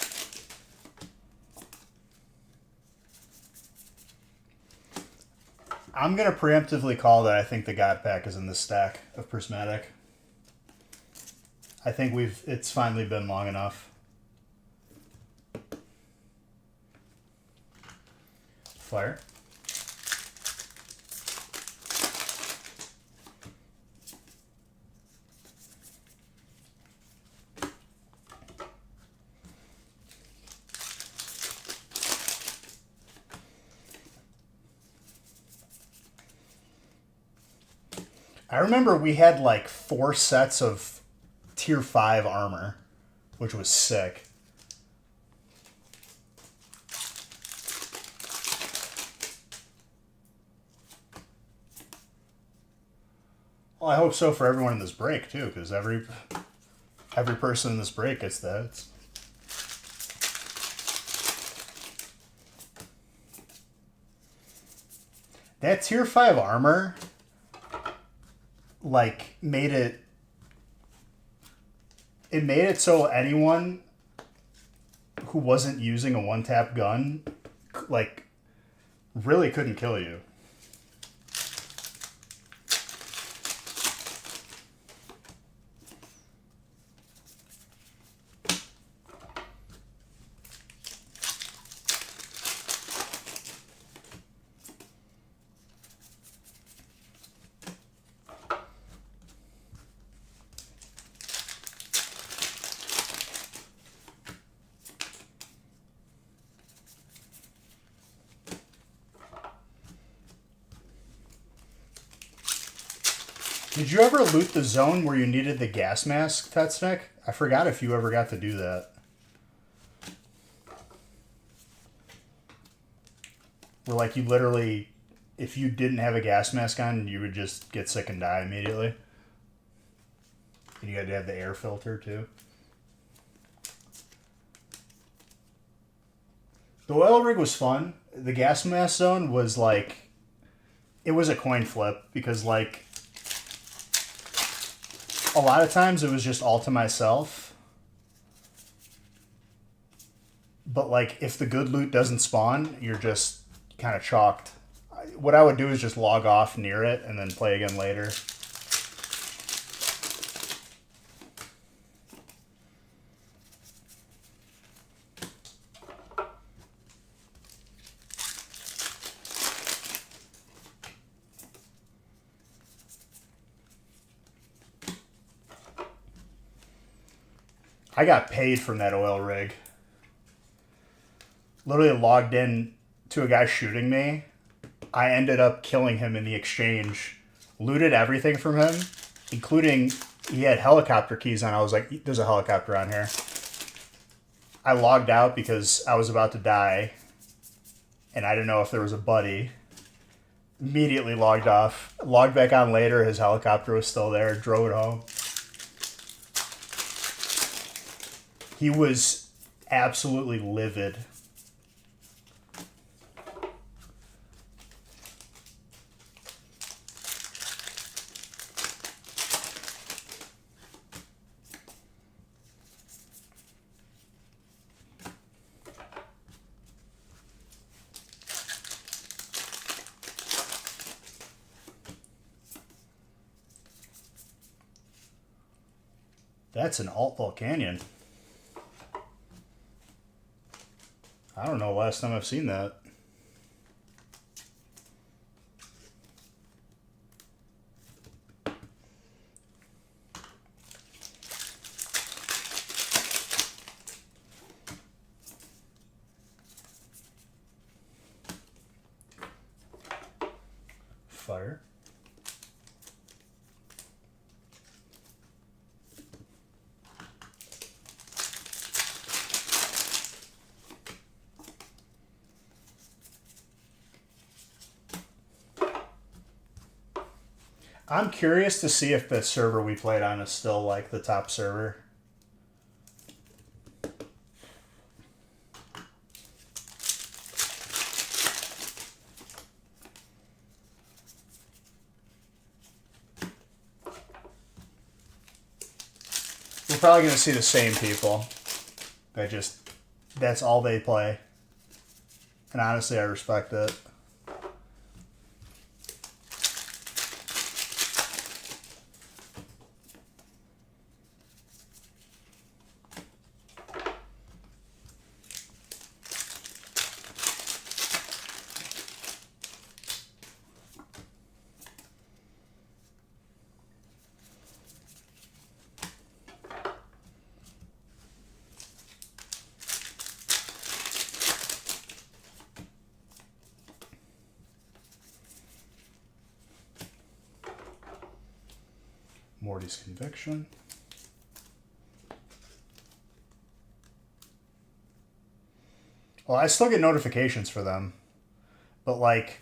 I'm going to preemptively call that I think the God Pack is in this stack of Prismatic. I think it's finally been long enough. Flare. I remember we had like 4 sets of tier 5 armor, which was sick. Well, I hope so for everyone in this break too, because every person in this break gets that. That tier 5 armor like it made it so anyone who wasn't using a one-tap gun like really couldn't kill you. Did you ever loot the zone where you needed the gas mask, Tetsnick? I forgot if you ever got to do that. Where, like, you literally, if you didn't have a gas mask on, you would just get sick and die immediately. And you had to have the air filter, too. The oil rig was fun. The gas mask zone was, like, it was a coin flip because, like, a lot of times it was just all to myself. But, like, if the good loot doesn't spawn, you're just kind of chalked. What I would do is just log off near it and then play again later. I got paid from that oil rig. Literally logged in to a guy shooting me. I ended up killing him in the exchange. Looted everything from him, including he had helicopter keys on. I was like, there's a helicopter on here. I logged out because I was about to die. And I didn't know if there was a buddy. Immediately logged off. Logged back on later. His helicopter was still there. Drove it home. He was absolutely livid. That's an Alt Volcanion. I don't know the last time I've seen that. Fire. I'm curious to see if the server we played on is still like the top server. We're probably going to see the same people. That's all they play. And honestly, I respect it. Morty's Conviction. Well, I still get notifications for them. But, like,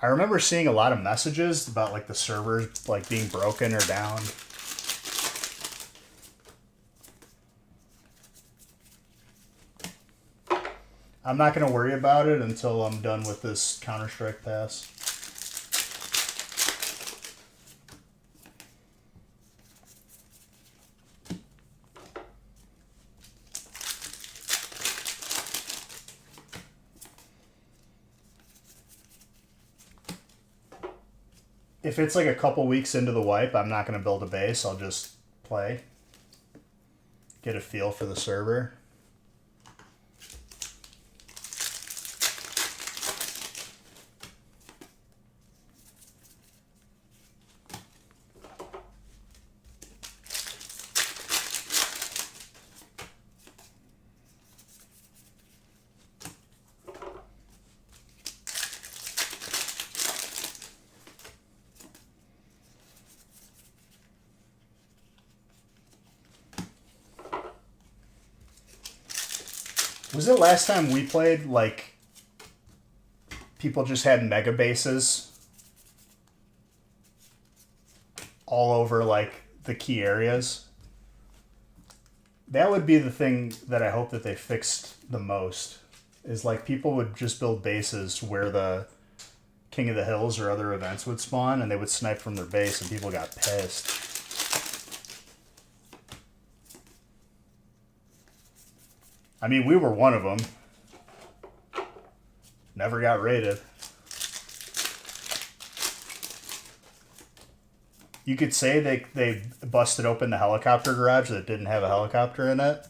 I remember seeing a lot of messages about, like, the servers, like, being broken or down. I'm not going to worry about it until I'm done with this Counter-Strike pass. if it's like a couple weeks into the wipe, I'm not going to build a base. I'll just play, get a feel for the server. Was it last time we played, like, people just had mega bases all over, like, the key areas? That would be the thing that I hope that they fixed the most, is, like, people would just build bases where the King of the Hills or other events would spawn, and they would snipe from their base, and people got pissed. I mean, we were one of them. Never got raided. You could say they busted open the helicopter garage that didn't have a helicopter in it,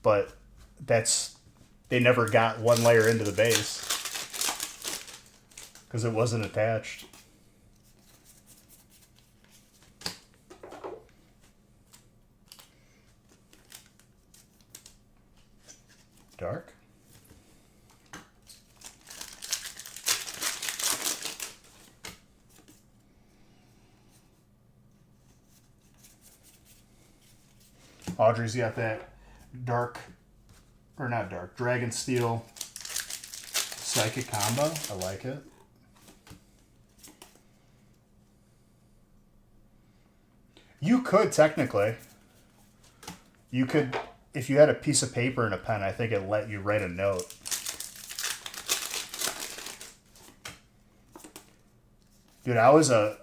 but they never got one layer into the base because it wasn't attached. Dark. Audrey's got that dark, or not dark, Dragon Steel Psychic combo. I like it. You could technically. You could, if you had a piece of paper and a pen, I think it let you write a note. Dude, I was a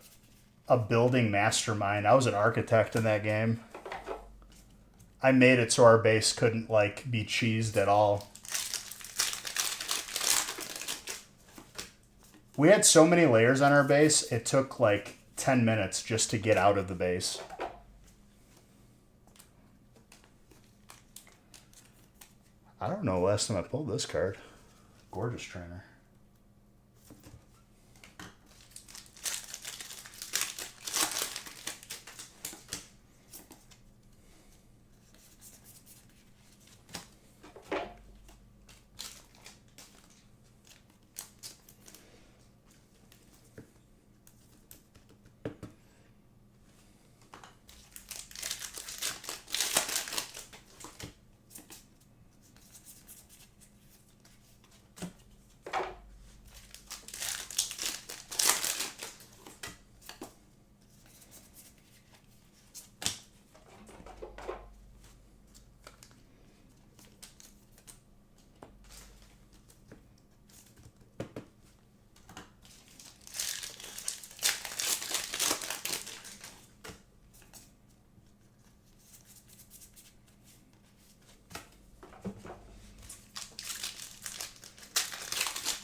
building mastermind. I was an architect in that game. I made it so our base couldn't, like, be cheesed at all. We had so many layers on our base, it took, like, 10 minutes just to get out of the base. I don't know last time I pulled this card. Gorgeous Trainer.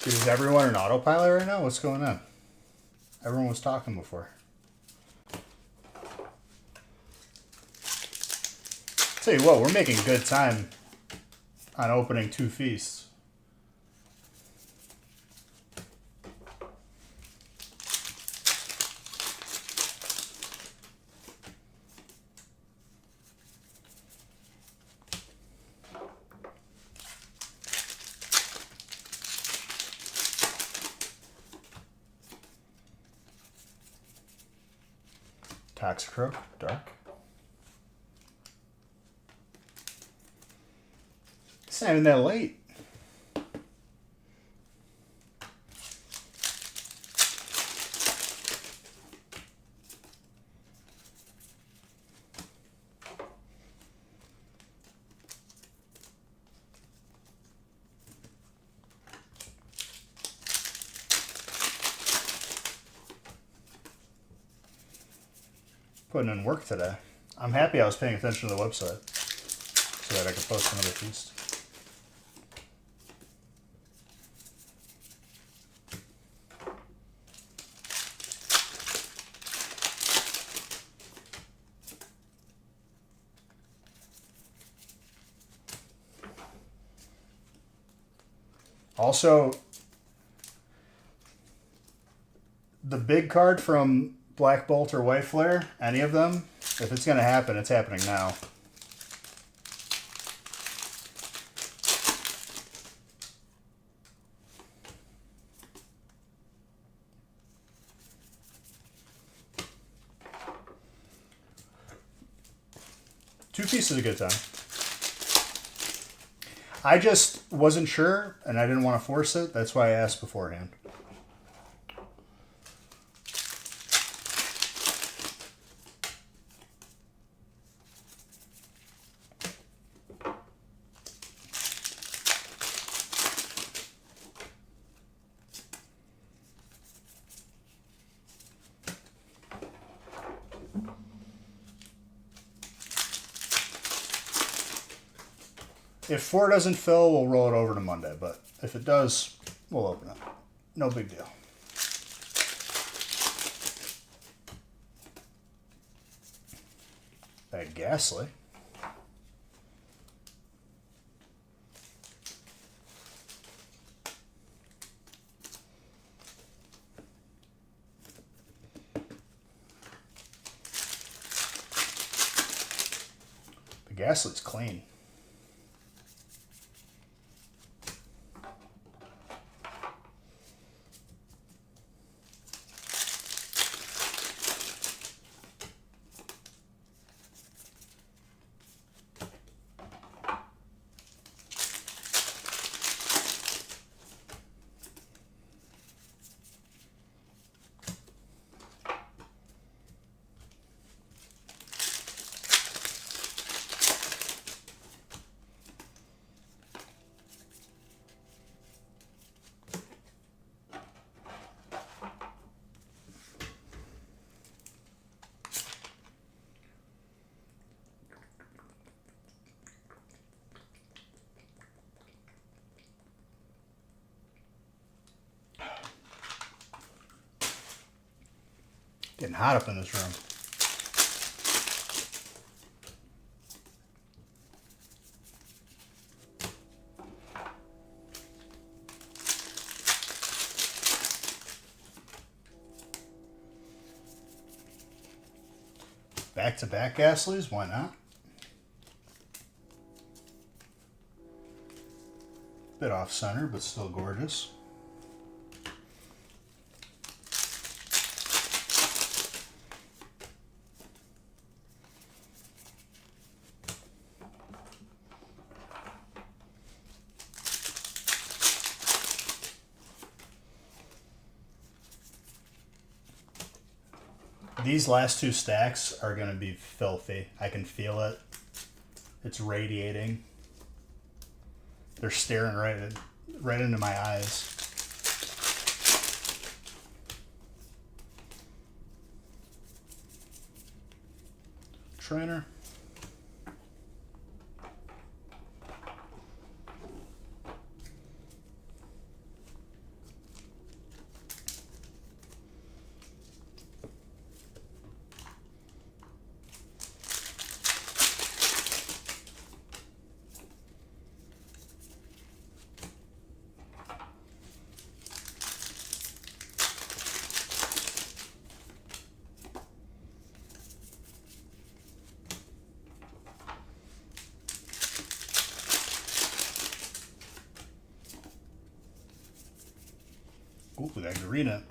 Dude, is everyone in autopilot right now? What's going on? Everyone was talking before. Tell you what, we're making good time on opening 2 feasts. Toxicroak, dark. It's not even that late. Putting in work today. I'm happy I was paying attention to the website so that I could post another feast. Also, the big card from Black Bolt or White Flare, any of them, if it's going to happen, it's happening now. Two pieces a good time. I just wasn't sure, and I didn't want to force it. That's why I asked beforehand. If 4 doesn't fill, we'll roll it over to Monday. But if it does, we'll open it. No big deal. That Ghastly. The Ghastly's clean. Getting hot up in this room. Back-to-back Ghastlies, why not? Bit off center, but still gorgeous. These last two stacks are going to be filthy. I can feel it. It's radiating. They're staring right into my eyes. Trainer. Ooh, that Garena.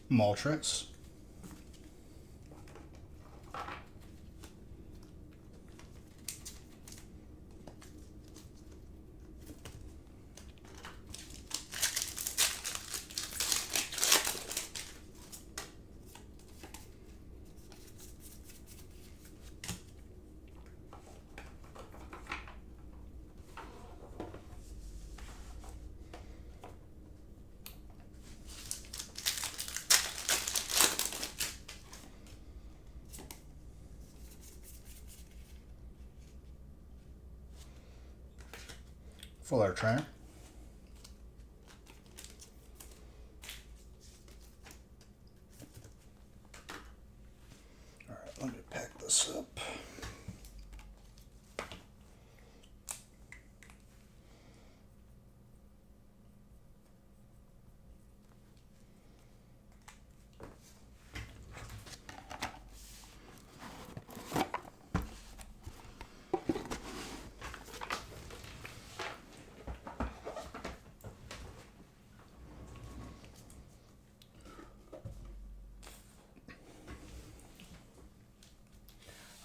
Moltres. Full air trainer. All right, let me pack this up.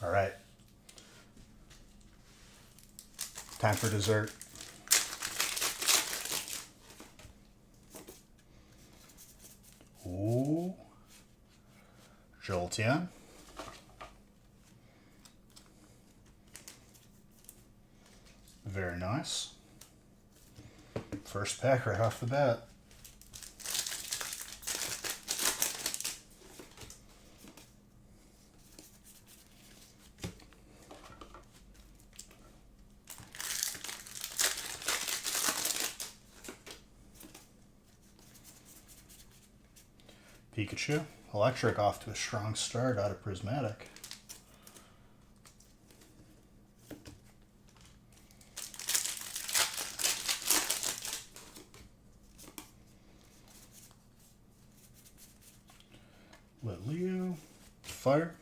All right. Time for dessert. Ooh. Jolteon. Very nice. First pack right off the bat. Pikachu. Electric off to a strong start out of Prismatic. Litleo. Fire.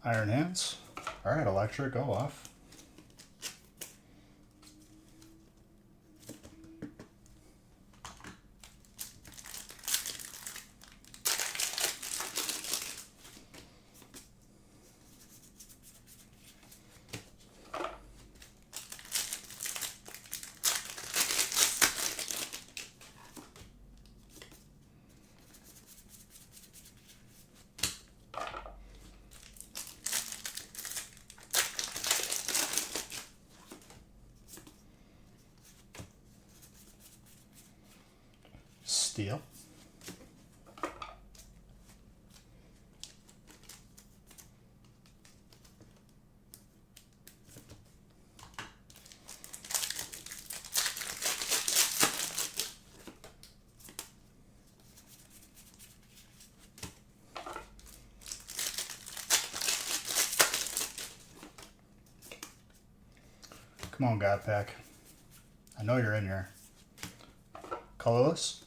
Iron Hands. Alright, Electric, go off. Steel. Come on, God Pack. I know you're in here. Colorless.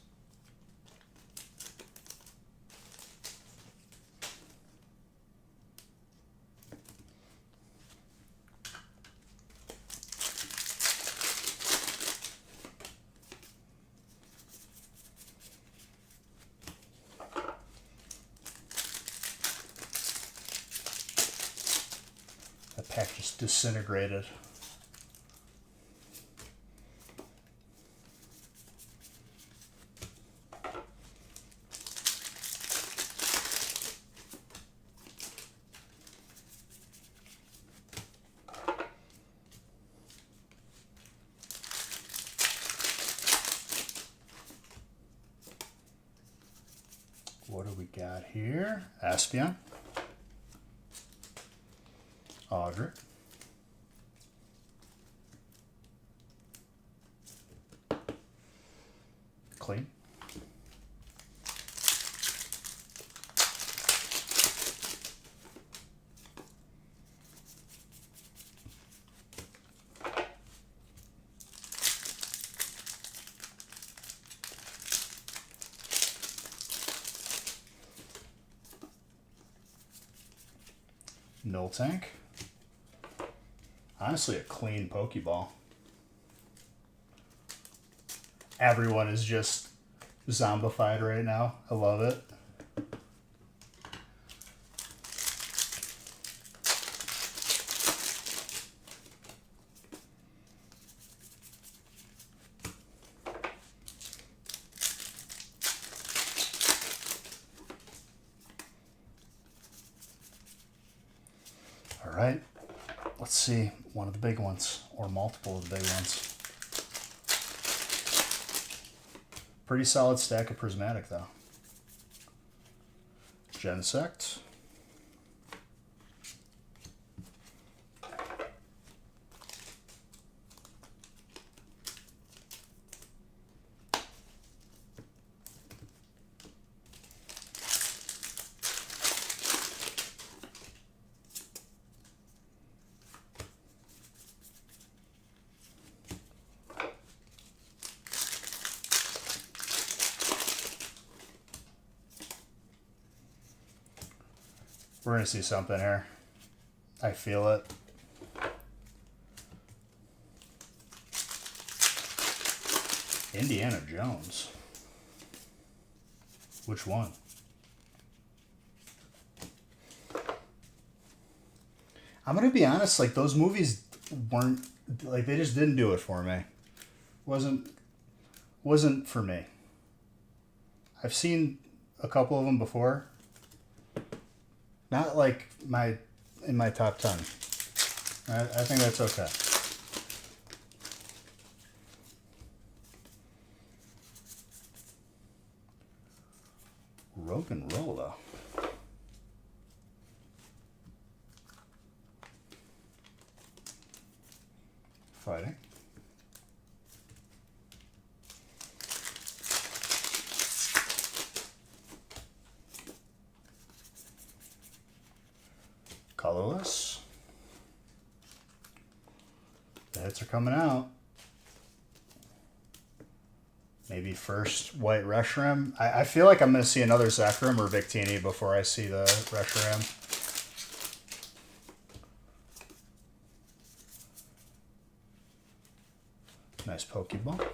That pack just disintegrated. What do we got here? Aspeon. Audrey. Clean. Miltank. Honestly, a clean Pokeball. Everyone is just zombified right now. I love it. All right. Let's see, one of the big ones, or multiple of the big ones. Pretty solid stack of prismatic, though. Genesect. We're going to see something here. I feel it. Indiana Jones. Which one? I'm going to be honest, like, those movies weren't, like, they just didn't do it for me. Wasn't for me. I've seen a couple of them before. Not like in my top 10. I think that's okay. Rock and roller. Fighting. Colorless. The hits are coming out. Maybe first white Reshiram. I feel like I'm going to see another Zekrom or Victini before I see the Reshiram. Nice Pokeball.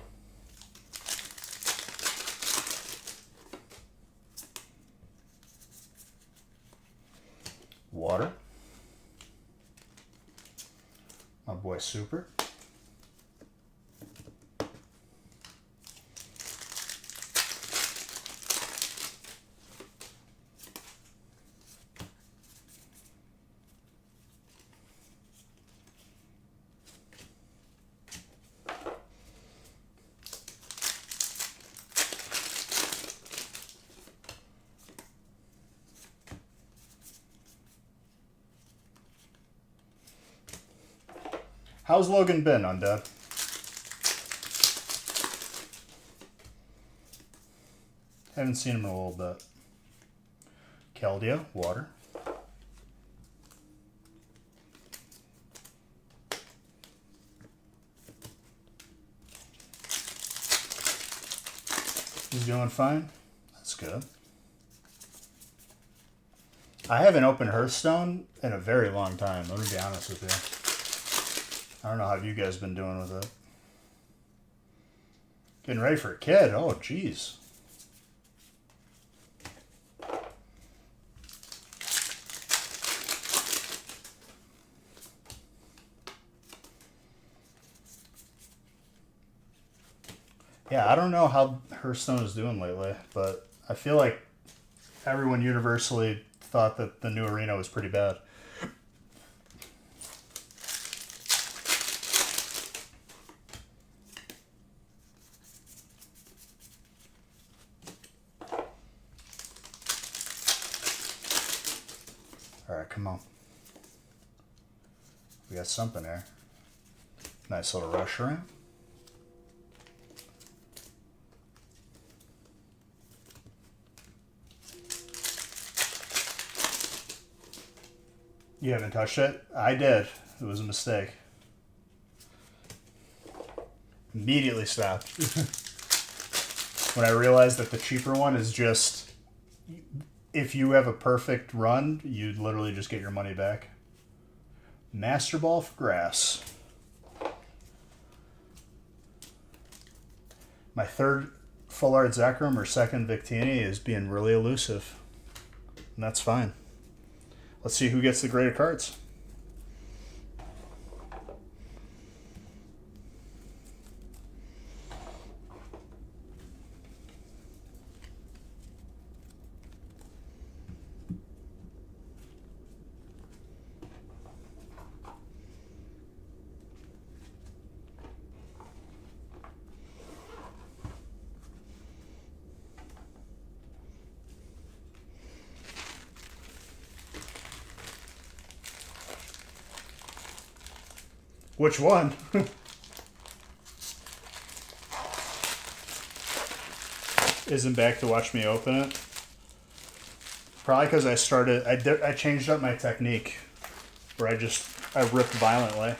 Water. My boy Super. How's Logan been, Undead? Haven't seen him in a little bit. Keldeo, water. He's doing fine. That's good. I haven't opened Hearthstone in a very long time. Let me be honest with you. I don't know how you guys been doing with it. Getting ready for a kid. Oh, jeez. Yeah, I don't know how Hearthstone is doing lately, but I feel like everyone universally thought that the new arena was pretty bad. Alright, come on. We got something there. Nice little Reshiram. You haven't touched it? I did. It was a mistake. Immediately stopped. When I realized that the cheaper one is just, if you have a perfect run, you literally just get your money back. Master Ball for grass. My third full art Zekrom or second Victini is being really elusive. And that's fine. Let's see who gets the graded cards. Which one? Isn't back to watch me open it? Probably because I changed up my technique. Where I ripped violently.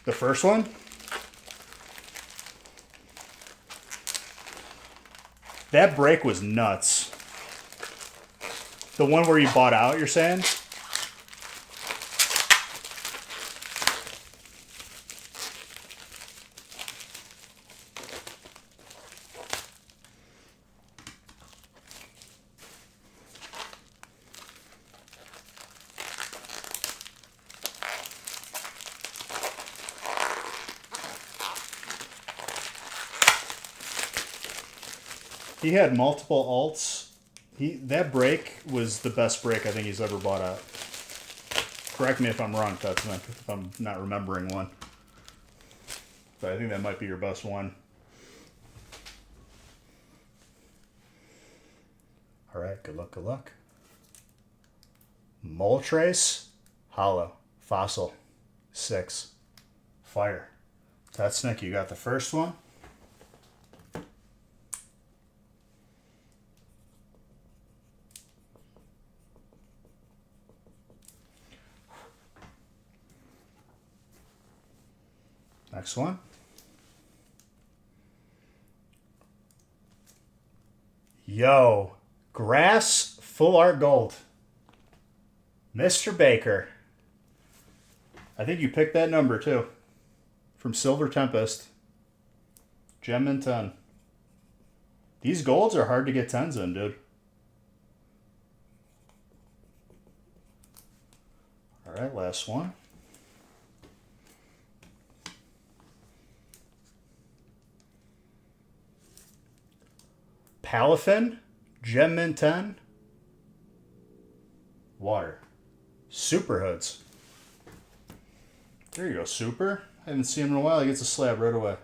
The first one? That break was nuts. The one where you bought out, you're saying? He had multiple alts. That break was the best break I think he's ever bought out. Correct me if I'm wrong, Tutsman, if I'm not remembering one. But I think that might be your best one. All right, good luck, good luck. Moltres, Hollow, Fossil, 6, Fire. Tutsnick, you got the first one. Next one. Yo, Grass Full Art Gold. Mr. Baker. I think you picked that number too. From Silver Tempest. Gem and 10. These golds are hard to get 10s in, dude. Alright, last one. Palafin, Gem Mint 10, Water. Super Hoods. There you go, Super. I haven't seen him in a while. He gets a slab right away.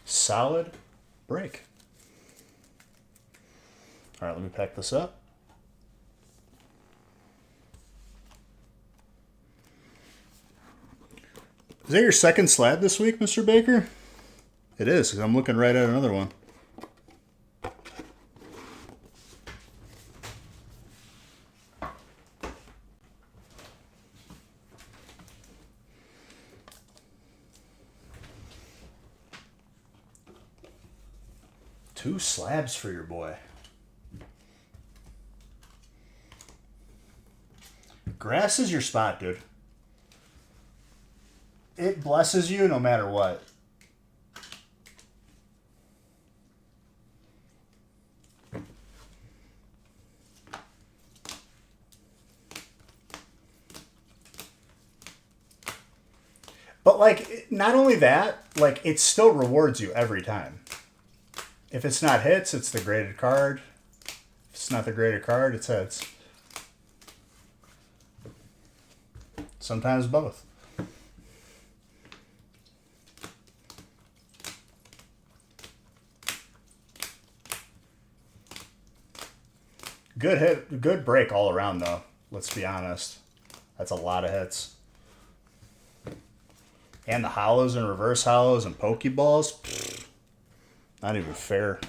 Solid break. All right, let me pack this up. Is that your second slab this week, Mr. Baker? It is, because I'm looking right at another one. Two slabs for your boy. Grass is your spot, dude. It blesses you no matter what. But, like, not only that, like, it still rewards you every time. If it's not hits, it's the graded card. If it's not the graded card, it's heads. Sometimes both. Good hit, good break all around though. Let's be honest. That's a lot of hits. And the hollows and reverse hollows and pokeballs. Pfft, not even fair.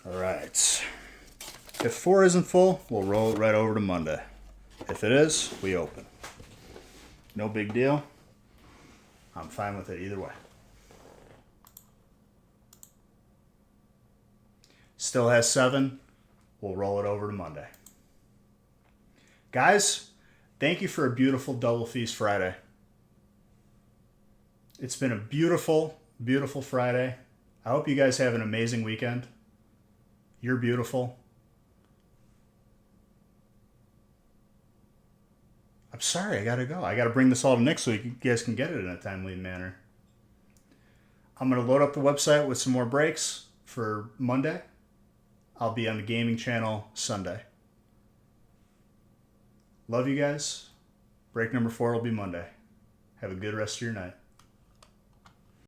All right. If 4 isn't full, we'll roll it right over to Monday. If it is, we open. No big deal. I'm fine with it either way. Still has 7. We'll roll it over to Monday. Guys, thank you for a beautiful Double Feast Friday. It's been a beautiful, beautiful Friday. I hope you guys have an amazing weekend. You're beautiful. I'm sorry, I gotta go. I gotta bring this all to Nick so you guys can get it in a timely manner. I'm going to load up the website with some more breaks for Monday. I'll be on the gaming channel Sunday. Love you guys. Break number 4 will be Monday. Have a good rest of your night.